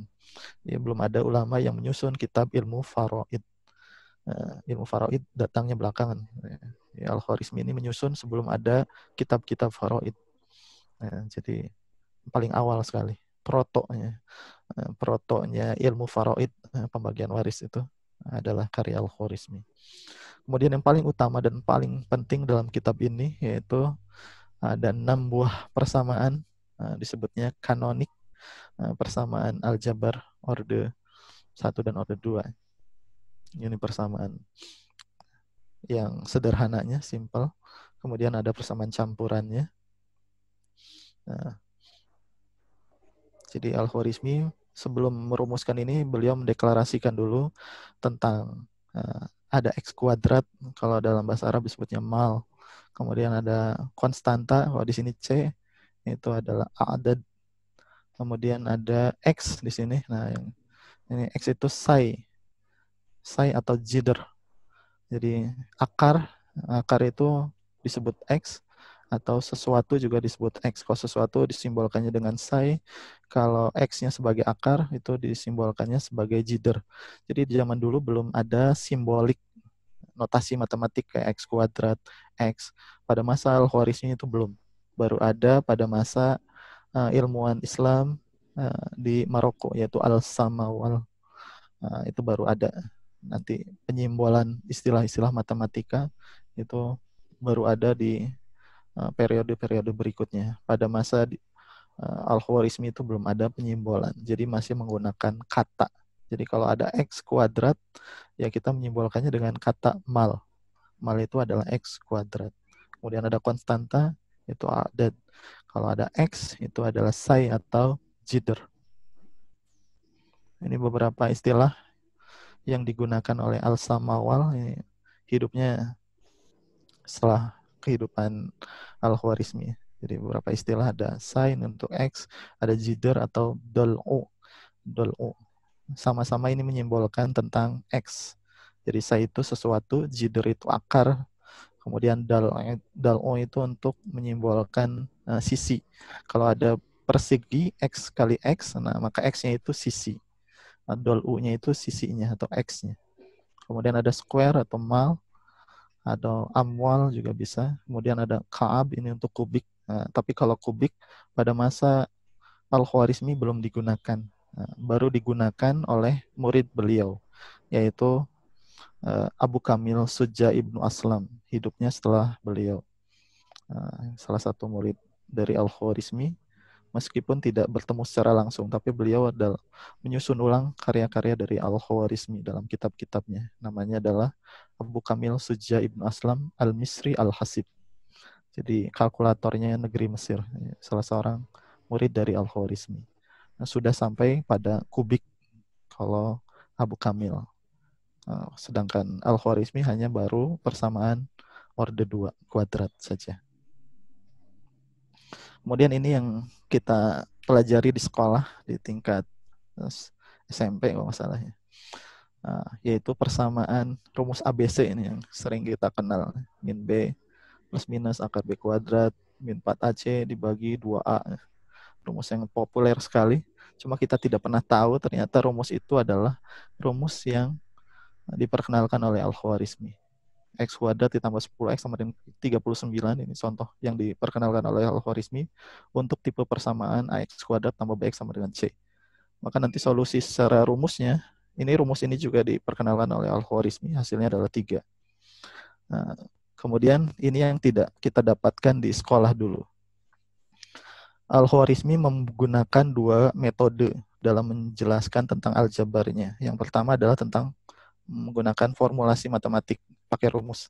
Speaker 1: Ya, belum ada ulama yang menyusun kitab ilmu faraid. Ilmu faraid datangnya belakangan. Ya, Al-Khwarizmi ini menyusun sebelum ada kitab-kitab faraid. Jadi paling awal sekali. Protonya ilmu faraid, pembagian waris itu adalah karya Al-Khwarizmi. Kemudian yang paling utama dan paling penting dalam kitab ini yaitu ada 6 buah persamaan, disebutnya kanonik, persamaan Al-Jabbar orde 1 dan orde 2. Ini persamaan yang sederhananya, simple. Kemudian ada persamaan campurannya. Jadi Al-Khwarizmi sebelum merumuskan ini, beliau mendeklarasikan dulu tentang ada X kuadrat, kalau dalam bahasa Arab disebutnya mal. Kemudian ada konstanta, kalau di sini C, itu adalah adad. Kemudian ada X di sini. Nah, yang ini X itu psi atau jidr. Jadi akar itu disebut X, atau sesuatu juga disebut X. Kalau sesuatu disimbolkannya dengan psi, kalau X-nya sebagai akar itu disimbolkannya sebagai jidr. Jadi di zaman dulu belum ada simbolik notasi matematik kayak X kuadrat, X. Pada masa Al-Khwarizmi itu belum. Baru ada pada masa ilmuwan Islam di Maroko, yaitu Al-Samawal. Itu baru ada. Nanti penyimbolan istilah-istilah matematika itu baru ada di periode-periode berikutnya. Pada masa Al-Khwarizmi itu belum ada penyimbolan, jadi masih menggunakan kata. Jadi kalau ada X kuadrat, ya kita menyimbolkannya dengan kata mal. Mal itu adalah X kuadrat. Kemudian ada konstanta, itu adad. Kalau ada X, itu adalah psi atau jidr. Ini beberapa istilah yang digunakan oleh Al-Samawal. Hidupnya setelah kehidupan Al-Khwarizmi. Jadi beberapa istilah, ada sign untuk X, ada jidr atau dol'u. Sama-sama ini menyimbolkan tentang X. Jadi psi itu sesuatu, jidr itu akar, kemudian dol'u itu untuk menyimbolkan sisi. Kalau ada persegi X kali X, nah maka X-nya itu sisi. Dol'u-nya itu sisinya atau X-nya. Kemudian ada square atau mal, atau amwal juga bisa. Kemudian ada ka'ab, ini untuk kubik. Nah, tapi kalau kubik pada masa Al-Khwarizmi belum digunakan. Nah, baru digunakan oleh murid beliau, yaitu Abu Kamil Sujah Ibnu Aslam. Hidupnya setelah beliau. Salah satu murid dari Al-Khwarizmi, meskipun tidak bertemu secara langsung, tapi beliau adalah menyusun ulang karya-karya dari Al-Khwarizmi dalam kitab-kitabnya. Namanya adalah Abu Kamil Sujah Ibnu Aslam Al-Misri Al-Hasib. Jadi kalkulatornya negeri Mesir, salah seorang murid dari Al-Khwarizmi. Nah, sudah sampai pada kubik kalau Abu Kamil. Sedangkan Al-Khwarizmi hanya baru persamaan orde 2 kuadrat saja. Kemudian ini yang kita pelajari di sekolah di tingkat SMP kalau masalahnya, yaitu persamaan rumus ABC ini yang sering kita kenal. Min B plus minus akar B kuadrat min 4AC dibagi 2A. Rumus yang populer sekali. Cuma kita tidak pernah tahu ternyata rumus itu adalah rumus yang diperkenalkan oleh Al-Khwarizmi. X kuadrat ditambah 10X sama dengan 39. Ini contoh yang diperkenalkan oleh Al-Khwarizmi untuk tipe persamaan AX kuadrat tambah BX sama dengan C. Maka nanti solusi secara rumusnya, rumus ini juga diperkenalkan oleh Al-Khwarizmi, hasilnya adalah 3. Nah, kemudian ini yang tidak kita dapatkan di sekolah dulu. Al-Khwarizmi menggunakan 2 metode dalam menjelaskan tentang aljabarnya. Yang pertama adalah tentang menggunakan formulasi matematik pakai rumus.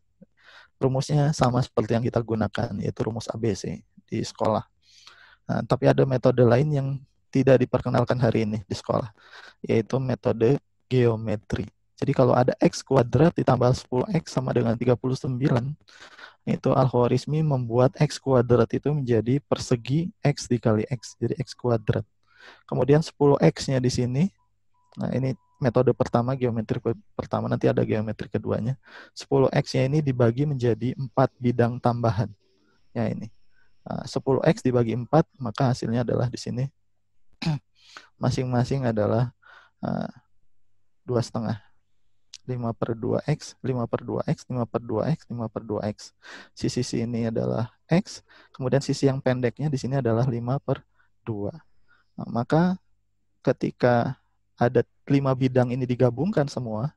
Speaker 1: Rumusnya sama seperti yang kita gunakan, yaitu rumus ABC di sekolah. Nah, tapi ada metode lain yang tidak diperkenalkan hari ini di sekolah, yaitu metode geometri. Jadi kalau ada X kuadrat ditambah 10X sama dengan 39, itu Al-Khwarizmi membuat X kuadrat itu menjadi persegi X dikali X, jadi X kuadrat. Kemudian 10X-nya di sini, nah ini metode pertama, geometri pertama, nanti ada geometri keduanya. 10X-nya ini dibagi menjadi 4 bidang tambahan. Ya ini. 10X dibagi 4, maka hasilnya adalah di sini masing-masing adalah 2,5. 5/2X, 5/2X, 5/2X, 5/2X. Sisi ini adalah X, kemudian sisi yang pendeknya di sini adalah 5/2. Nah, maka ketika ada 5 bidang ini digabungkan semua,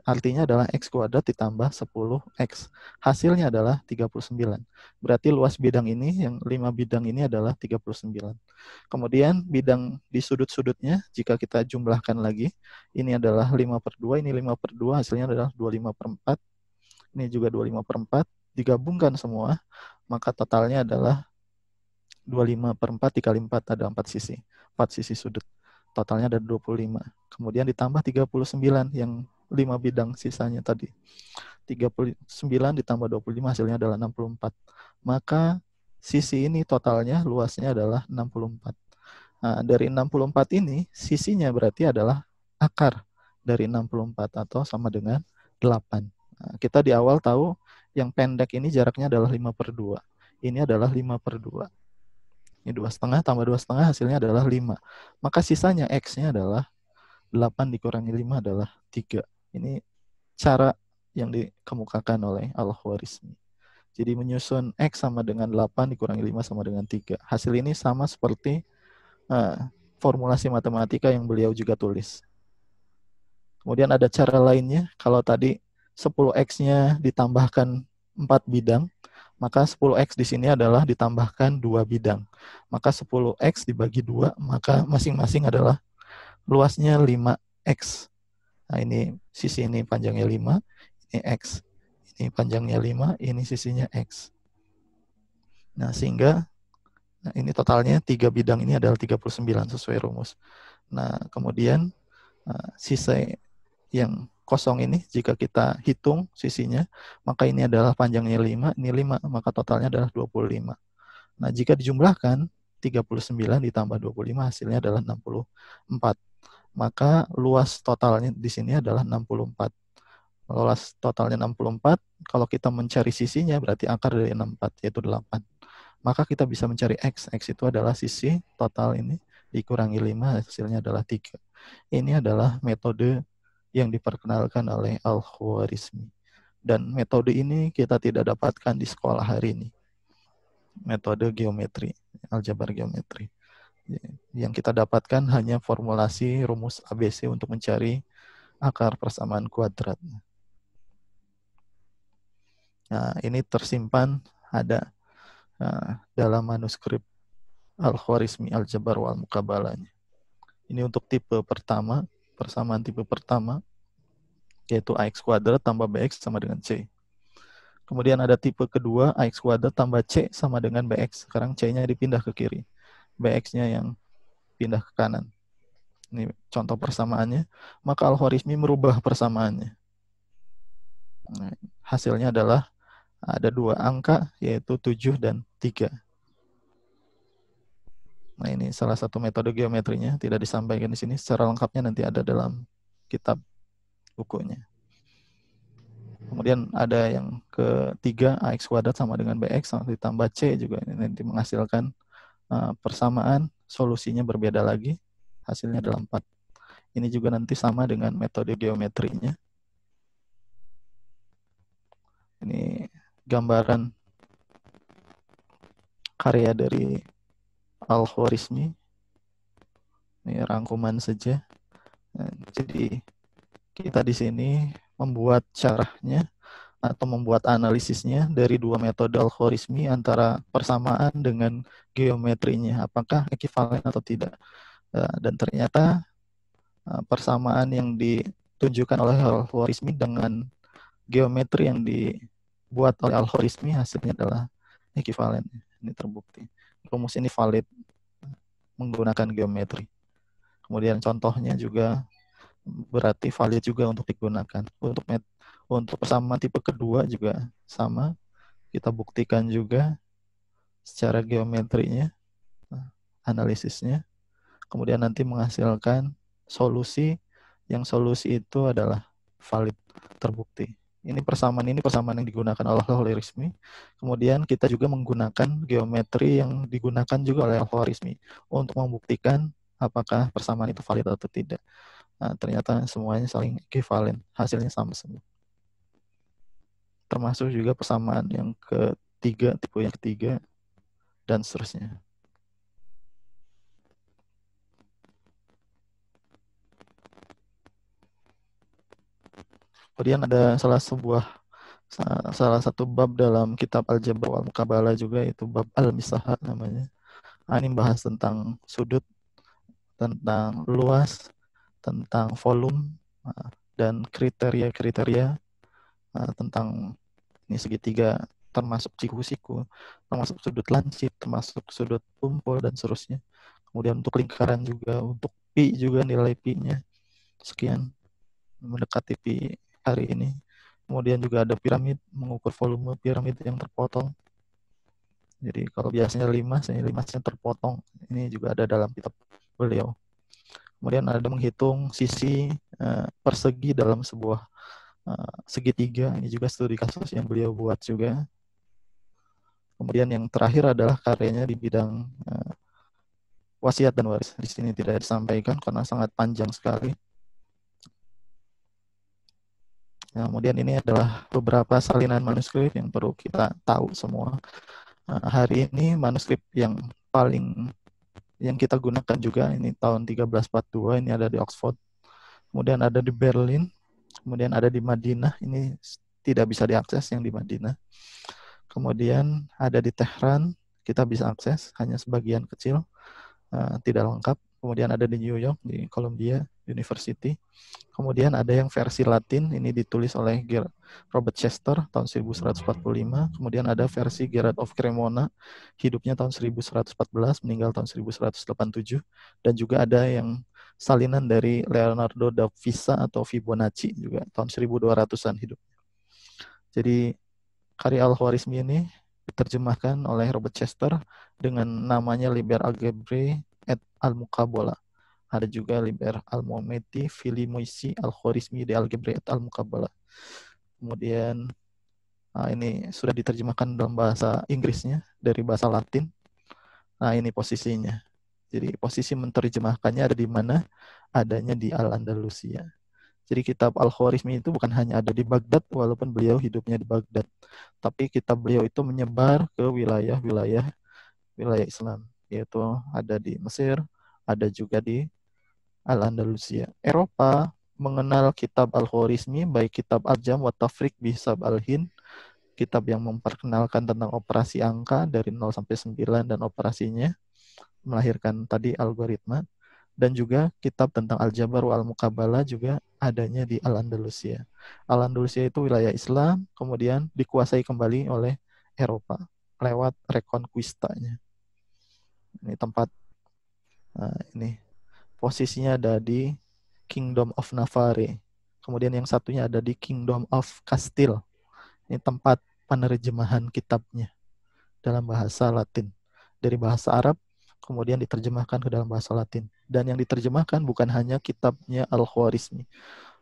Speaker 1: artinya adalah X kuadrat ditambah 10X. Hasilnya adalah 39. Berarti luas bidang ini, yang 5 bidang ini adalah 39. Kemudian bidang di sudut-sudutnya, jika kita jumlahkan lagi, ini adalah 5/2, ini 5/2, hasilnya adalah 25/4. Ini juga 25/4. Digabungkan semua, maka totalnya adalah 25/4 dikali 4, ada 4 sisi. 4 sisi sudut. Totalnya ada 25. Kemudian ditambah 39 yang 5 bidang sisanya tadi. 39 ditambah 25 hasilnya adalah 64. Maka sisi ini totalnya luasnya adalah 64. Nah, dari 64 ini sisinya berarti adalah akar dari 64 atau sama dengan 8. Nah, kita di awal tahu Yang pendek ini jaraknya adalah 5/2. Ini adalah 5/2. Ini 2,5 tambah 2,5 hasilnya adalah 5. Maka sisanya X-nya adalah 8 dikurangi 5 adalah 3. Ini cara yang dikemukakan oleh Al-Khwarizmi. Jadi menyusun X sama dengan 8 dikurangi 5 sama dengan 3. Hasil ini sama seperti formulasi matematika yang beliau juga tulis. Kemudian ada cara lainnya, kalau tadi 10X-nya ditambahkan 4 bidang, maka 10X di sini adalah ditambahkan 2 bidang. Maka 10X dibagi 2, maka masing-masing adalah luasnya 5X. Nah, ini sisi ini panjangnya 5, ini X. Ini panjangnya 5, ini sisinya X. Nah, sehingga ini totalnya 3 bidang ini adalah 39 sesuai rumus. Nah, kemudian sisa yang kosong ini jika kita hitung sisinya, maka ini adalah panjangnya 5, ini 5, maka totalnya adalah 25. Nah, jika dijumlahkan 39 ditambah 25 hasilnya adalah 64. Maka luas totalnya di sini adalah 64. Luas totalnya 64, kalau kita mencari sisinya berarti akar dari 64 yaitu 8. Maka kita bisa mencari X. X itu adalah sisi total ini dikurangi 5 hasilnya adalah 3. Ini adalah metode yang diperkenalkan oleh Al-Khwarizmi. Dan metode ini kita tidak dapatkan di sekolah hari ini. Metode geometri, aljabar geometri. Yang kita dapatkan hanya formulasi rumus ABC untuk mencari akar persamaan kuadrat. Nah, ini tersimpan ada dalam manuskrip Al-Khwarizmi Al-Jabar wal Muqabalahnya. Ini untuk tipe pertama, persamaan tipe pertama, yaitu AX kuadrat tambah BX sama dengan C. Kemudian ada tipe kedua, AX kuadrat tambah C sama dengan BX. Sekarang C-nya dipindah ke kiri. BX-nya yang pindah ke kanan. Ini contoh persamaannya. Maka Al-Khwarizmi merubah persamaannya. Nah, hasilnya adalah ada 2 angka, yaitu 7 dan 3. Nah, ini salah satu metode geometrinya, tidak disampaikan di sini. Secara lengkapnya nanti ada dalam kitab bukunya. Kemudian ada yang ketiga, AX kuadrat sama dengan BX, ditambah C juga. Ini nanti menghasilkan persamaan, solusinya berbeda lagi, hasilnya adalah 4. Ini juga nanti sama dengan metode geometrinya. Ini gambaran karya dari Al-Khwarizmi. Ini rangkuman saja. Nah, jadi kita di sini membuat caranya atau membuat analisisnya dari 2 metode Al-Khwarizmi antara persamaan dengan geometrinya, apakah ekivalen atau tidak. Dan ternyata persamaan yang ditunjukkan oleh Al-Khwarizmi dengan geometri yang dibuat oleh Al-Khwarizmi hasilnya adalah ekivalen. Ini terbukti. Rumus ini valid menggunakan geometri. Kemudian contohnya juga berarti valid juga untuk digunakan. Untuk persamaan tipe kedua juga sama. Kita buktikan juga secara geometrinya, analisisnya. Kemudian nanti menghasilkan solusi, yang solusi itu adalah valid, terbukti. Ini persamaan yang digunakan oleh Al-Khwarizmi. Kemudian kita juga menggunakan geometri yang digunakan juga oleh Al-Khwarizmi untuk membuktikan apakah persamaan itu valid atau tidak. Nah, ternyata semuanya saling ekivalen, hasilnya sama semua. Termasuk juga persamaan yang ketiga, tipe yang ketiga, dan seterusnya. Kemudian ada salah satu bab dalam kitab Al-Jabr wal Muqabalah juga, yaitu bab Al-Misahat namanya. Ini bahas tentang sudut, tentang luas, tentang volume, dan kriteria-kriteria tentang ini segitiga, termasuk siku-siku, termasuk sudut lancip, termasuk sudut tumpul, dan seterusnya. Kemudian untuk lingkaran juga, untuk pi juga nilai pi-nya sekian, mendekati pi hari ini. Kemudian juga ada piramid, mengukur volume piramid yang terpotong. Jadi kalau biasanya 5 terpotong. Ini juga ada dalam kitab beliau. Kemudian ada menghitung sisi persegi dalam sebuah segitiga, ini juga studi kasus yang beliau buat juga. Kemudian yang terakhir adalah karyanya di bidang wasiat dan waris. Di sini tidak disampaikan karena sangat panjang sekali. Kemudian ini adalah beberapa salinan manuskrip yang perlu kita tahu semua. Hari ini manuskrip yang kita gunakan juga ini tahun 1342, ini ada di Oxford. Kemudian ada di Berlin, kemudian ada di Madinah, ini tidak bisa diakses yang di Madinah. Kemudian ada di Tehran, kita bisa akses hanya sebagian kecil, tidak lengkap. Kemudian ada di New York, di Columbia University. Kemudian ada yang versi Latin, ini ditulis oleh Robert Chester tahun 1145. Kemudian ada versi Gerard of Cremona, hidupnya tahun 1114, meninggal tahun 1187. Dan juga ada yang salinan dari Leonardo da Vinci atau Fibonacci juga tahun 1200-an hidupnya. Jadi karya Al-Khwarizmi ini diterjemahkan oleh Robert Chester dengan namanya Liber Algebrae et Al-Muqabalah. Ada juga Liber Al-Muhammadi Fili Moisi Al-Khwarizmi de Algebrae et Al-Muqabalah. Kemudian ini sudah diterjemahkan dalam bahasa Inggrisnya dari bahasa Latin. Nah, ini posisinya. Jadi posisi menerjemahkannya ada di mana? Adanya di Al-Andalusia. Jadi kitab Al-Khwarizmi itu bukan hanya ada di Baghdad, walaupun beliau hidupnya di Baghdad, tapi kitab beliau itu menyebar ke wilayah Islam, yaitu ada di Mesir, ada juga di Al-Andalusia. Eropa mengenal kitab Al-Khwarizmi, baik kitab Al-Jam wa Tafriq bi Hisab Al-Hind, kitab yang memperkenalkan tentang operasi angka dari 0 sampai 9 dan operasinya, melahirkan tadi algoritma. Dan juga kitab tentang Al-Jabar wa Al-Muqabalah juga adanya di Al-Andalusia. Al-Andalusia itu wilayah Islam, kemudian dikuasai kembali oleh Eropa lewat reconquistanya. Ini tempat, ini posisinya ada di Kingdom of Navarre. Kemudian yang satunya ada di Kingdom of Castile. Ini tempat penerjemahan kitabnya dalam bahasa Latin. Dari bahasa Arab, kemudian diterjemahkan ke dalam bahasa Latin. Dan yang diterjemahkan bukan hanya kitabnya Al-Khwarizmi.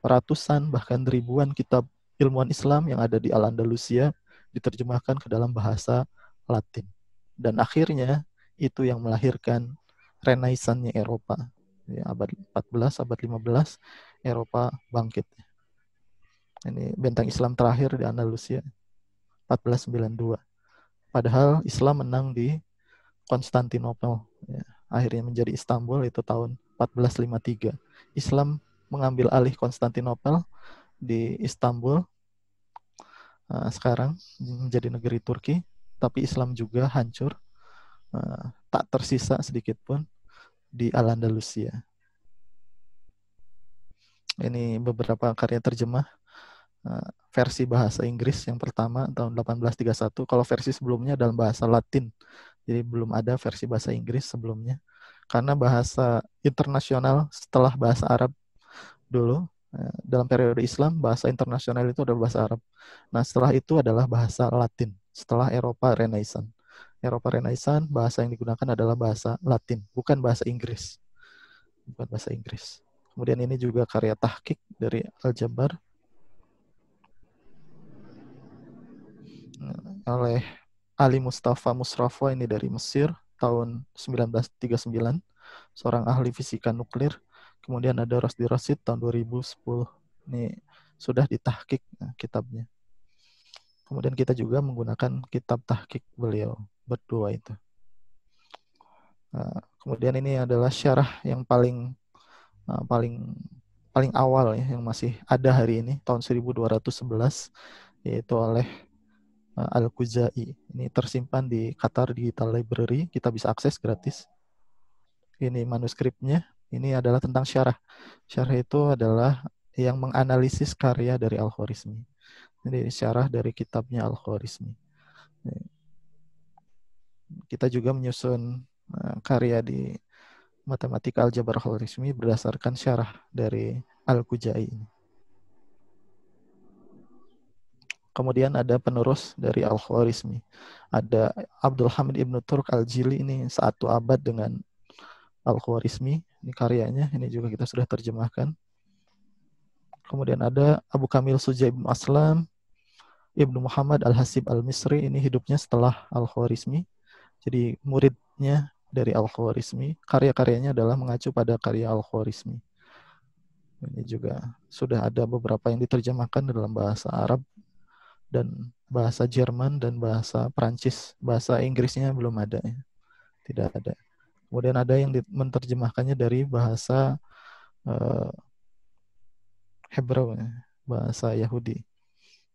Speaker 1: Ratusan bahkan ribuan kitab ilmuwan Islam yang ada di Al-Andalusia diterjemahkan ke dalam bahasa Latin. Dan akhirnya itu yang melahirkan Renaissance-nya Eropa. Ya, abad 14, abad 15, Eropa bangkit. Ini benteng Islam terakhir di Andalusia, 1492. Padahal Islam menang di Konstantinopel, ya. Akhirnya menjadi Istanbul itu tahun 1453. Islam mengambil alih Konstantinopel di Istanbul, sekarang menjadi negeri Turki, tapi Islam juga hancur, tak tersisa sedikit pun di Al-Andalusia. Ini beberapa karya terjemah versi bahasa Inggris yang pertama tahun 1831. Kalau versi sebelumnya dalam bahasa Latin. Jadi belum ada versi bahasa Inggris sebelumnya. Karena bahasa internasional setelah bahasa Arab dulu, dalam periode Islam, bahasa internasional itu adalah bahasa Arab. Nah, setelah itu adalah bahasa Latin. Setelah Eropa Renaissance. Eropa Renaissance, bahasa yang digunakan adalah bahasa Latin, bukan bahasa Inggris. Bukan bahasa Inggris. Kemudian ini juga karya tahqiq dari Al-Jabar oleh Ali Mustafa Musrafa, ini dari Mesir tahun 1939, seorang ahli fisika nuklir. Kemudian ada Rosdi Rasid tahun 2010. Ini sudah ditahqiq kitabnya. Kemudian kita juga menggunakan kitab tahqiq beliau berdua itu. Kemudian ini adalah syarah yang paling awal ya, yang masih ada hari ini, tahun 1211, yaitu oleh Al-Khuzai. Ini tersimpan di Qatar Digital Library, kita bisa akses gratis. Ini manuskripnya, ini adalah tentang syarah. Syarah itu adalah yang menganalisis karya dari Al-Khwarizmi. Ini syarah dari kitabnya Al-Khwarizmi. Kita juga menyusun karya di matematika aljabar Al-Khwarizmi berdasarkan syarah dari Al-Khuzai ini. Kemudian ada penerus dari Al-Khwarizmi. Ada Abdul Hamid Ibn Turk Al-Jili, ini satu abad dengan Al-Khwarizmi. Ini karyanya, ini juga kita sudah terjemahkan. Kemudian ada Abu Kamil Suja ibn Aslam, Ibnu Muhammad Al-Hasib Al-Misri, ini hidupnya setelah Al-Khwarizmi. Jadi muridnya dari Al-Khwarizmi. Karya-karyanya adalah mengacu pada karya Al-Khwarizmi. Ini juga sudah ada beberapa yang diterjemahkan dalam bahasa Arab dan bahasa Jerman dan bahasa Prancis. Bahasa Inggrisnya belum ada ya. Tidak ada. Kemudian ada yang menerjemahkannya dari bahasa Hebrew, bahasa Yahudi.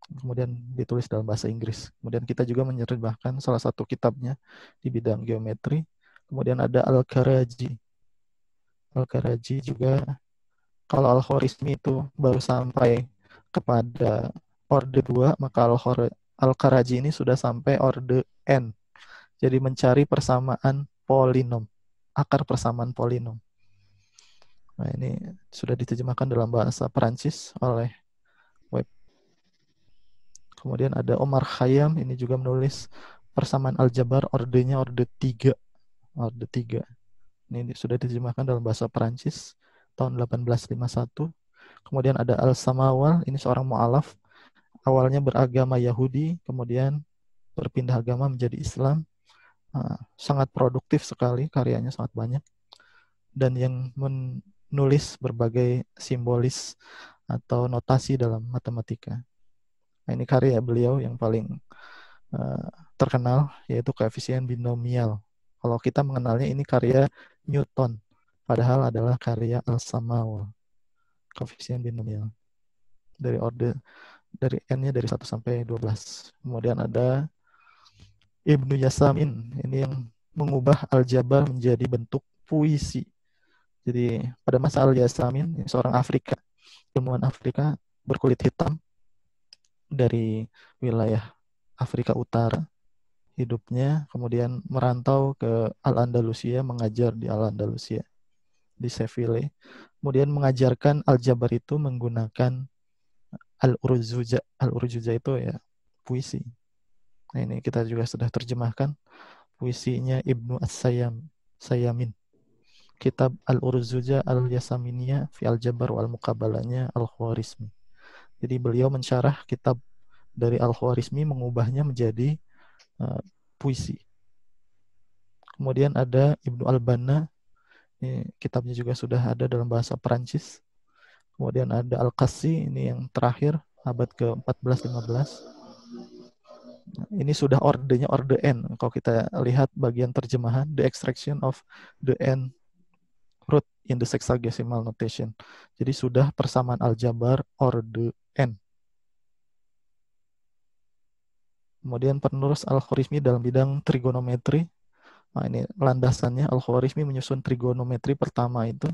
Speaker 1: Kemudian ditulis dalam bahasa Inggris. Kemudian kita juga menerjemahkan salah satu kitabnya di bidang geometri. Kemudian ada Al-Karaji. Al-Karaji juga, kalau Al-Khwarizmi itu baru sampai kepada orde 2, maka Al-Karaji ini sudah sampai orde N. Jadi mencari persamaan polinom, akar persamaan polinom. Nah, ini sudah diterjemahkan dalam bahasa Perancis oleh Webb. Kemudian ada Omar Khayyam, ini juga menulis persamaan aljabar, ordenya orde 3. Orde 3. Ini sudah diterjemahkan dalam bahasa Perancis tahun 1851. Kemudian ada Al-Samawal, ini seorang mu'alaf. Awalnya beragama Yahudi, kemudian berpindah agama menjadi Islam. Sangat produktif sekali, karyanya sangat banyak. Dan yang menulis berbagai simbolis atau notasi dalam matematika. Nah, ini karya beliau yang paling terkenal, yaitu koefisien binomial. Kalau kita mengenalnya ini karya Newton, padahal adalah karya Al-Samawal, koefisien binomial. Dari N-nya dari 1 sampai 12. Kemudian ada Ibnu Yasamin, ini yang mengubah aljabar menjadi bentuk puisi. Jadi pada masa Al-Yasamin, seorang Afrika, ilmuwan Afrika berkulit hitam dari wilayah Afrika Utara, hidupnya, kemudian merantau ke Al-Andalusia, mengajar di Al-Andalusia, di Seville. Kemudian mengajarkan aljabar itu menggunakan Al-Urjuza. Al-Urjuza itu ya puisi. Nah, ini kita juga sudah terjemahkan puisinya Ibnu As-Sayamin. Kitab Al-Urjuza Al-Yasaminiyah fi Al-Jabar wal Muqabalanya Al-Khwarizmi. Jadi beliau mensyarah kitab dari Al-Khwarizmi, mengubahnya menjadi puisi. Kemudian ada Ibnu Al-Banna, ini kitabnya juga sudah ada dalam bahasa Perancis. Kemudian ada Al-Qassi, ini yang terakhir, abad ke-14-15. Ini sudah ordenya orde N. Kalau kita lihat bagian terjemahan, the extraction of the N root in the sexagesimal notation. Jadi sudah persamaan aljabar orde N. Kemudian penerus Al-Khwarizmi dalam bidang trigonometri. Nah, ini landasannya. Al-Khwarizmi menyusun trigonometri pertama itu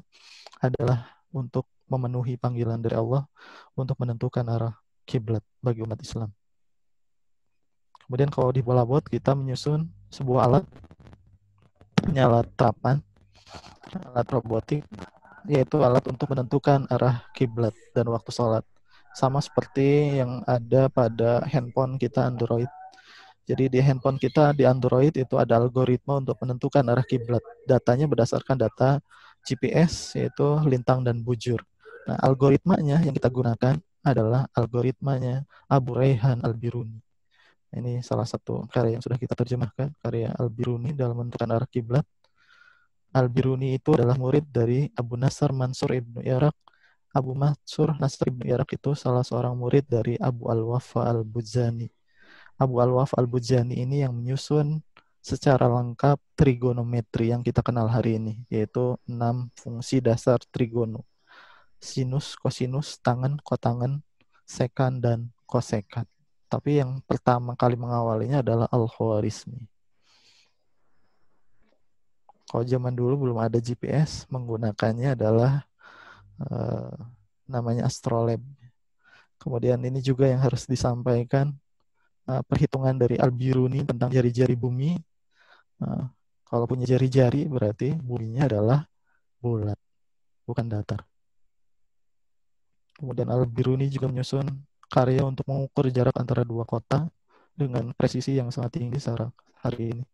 Speaker 1: adalah untuk memenuhi panggilan dari Allah untuk menentukan arah kiblat bagi umat Islam. Kemudian kalau di bola bot kita menyusun sebuah alat, ini alat terapan, alat robotik, yaitu alat untuk menentukan arah kiblat dan waktu sholat. Sama seperti yang ada pada handphone kita Android. Jadi di handphone kita di Android itu ada algoritma untuk menentukan arah kiblat. Datanya berdasarkan data GPS, yaitu lintang dan bujur. Nah, algoritmanya yang kita gunakan adalah algoritmanya Abu Rayhan Al-Biruni. Ini salah satu karya yang sudah kita terjemahkan, karya Al-Biruni dalam menentukan arah kiblat. Al-Biruni itu adalah murid dari Abu Nasr Mansur Ibnu Iraq. Abu Mansur Nasr Ibnu Iraq itu salah seorang murid dari Abu Al-Wafa Al-Buzani. Abu Al-Wafa Al-Buzani ini yang menyusun secara lengkap trigonometri yang kita kenal hari ini, yaitu 6 fungsi dasar trigono. Sinus, kosinus, tangen, kotangen, sekan, dan kosekan. Tapi yang pertama kali mengawalinya adalah Al-Khwarizmi. Kalau zaman dulu belum ada GPS, menggunakannya adalah namanya astrolabe. Kemudian ini juga yang harus disampaikan, perhitungan dari Al-Biruni tentang jari-jari bumi. Kalau punya jari-jari berarti buminya adalah bulat, bukan datar. Kemudian Al-Biruni juga menyusun karya untuk mengukur jarak antara dua kota dengan presisi yang sangat tinggi secara hari ini.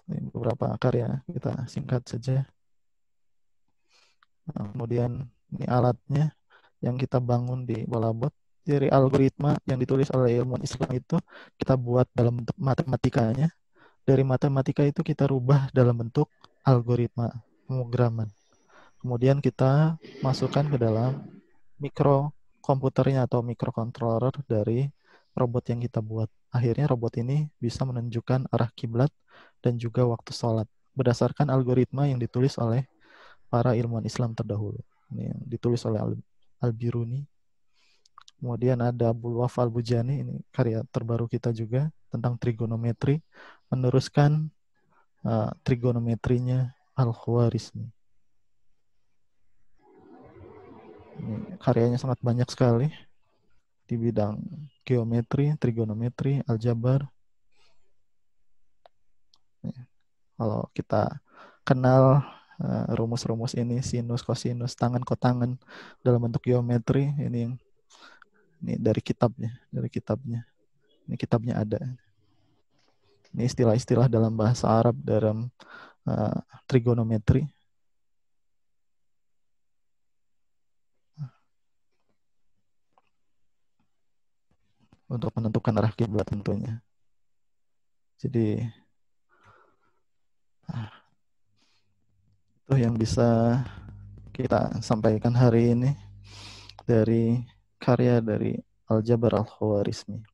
Speaker 1: Ini beberapa karya, kita singkat saja. Kemudian ini alatnya. yang kita bangun di bola bot. Dari algoritma yang ditulis oleh ilmuwan Islam itu kita buat dalam bentuk matematikanya. Dari matematika itu kita rubah dalam bentuk algoritma pemrograman. Kemudian kita masukkan ke dalam mikrokomputernya atau mikrocontroller dari robot yang kita buat. Akhirnya robot ini bisa menunjukkan arah kiblat dan juga waktu sholat berdasarkan algoritma yang ditulis oleh para ilmuwan Islam terdahulu. Ini yang ditulis oleh Al-Biruni. Kemudian ada Abul Wafa Al-Bujani, ini karya terbaru kita juga tentang trigonometri, meneruskan trigonometrinya Al-Khwarizmi. Ini karyanya sangat banyak sekali di bidang geometri, trigonometri, aljabar. Kalau kita kenal rumus-rumus ini, sinus, kosinus, tangan, kotangan dalam bentuk geometri, ini dari kitabnya, Ini kitabnya ada. Ini istilah-istilah dalam bahasa Arab dalam trigonometri. Untuk menentukan arah kiblat tentunya. Jadi itu yang bisa kita sampaikan hari ini dari karya dari Al-Jabar Al-Khwarizmi.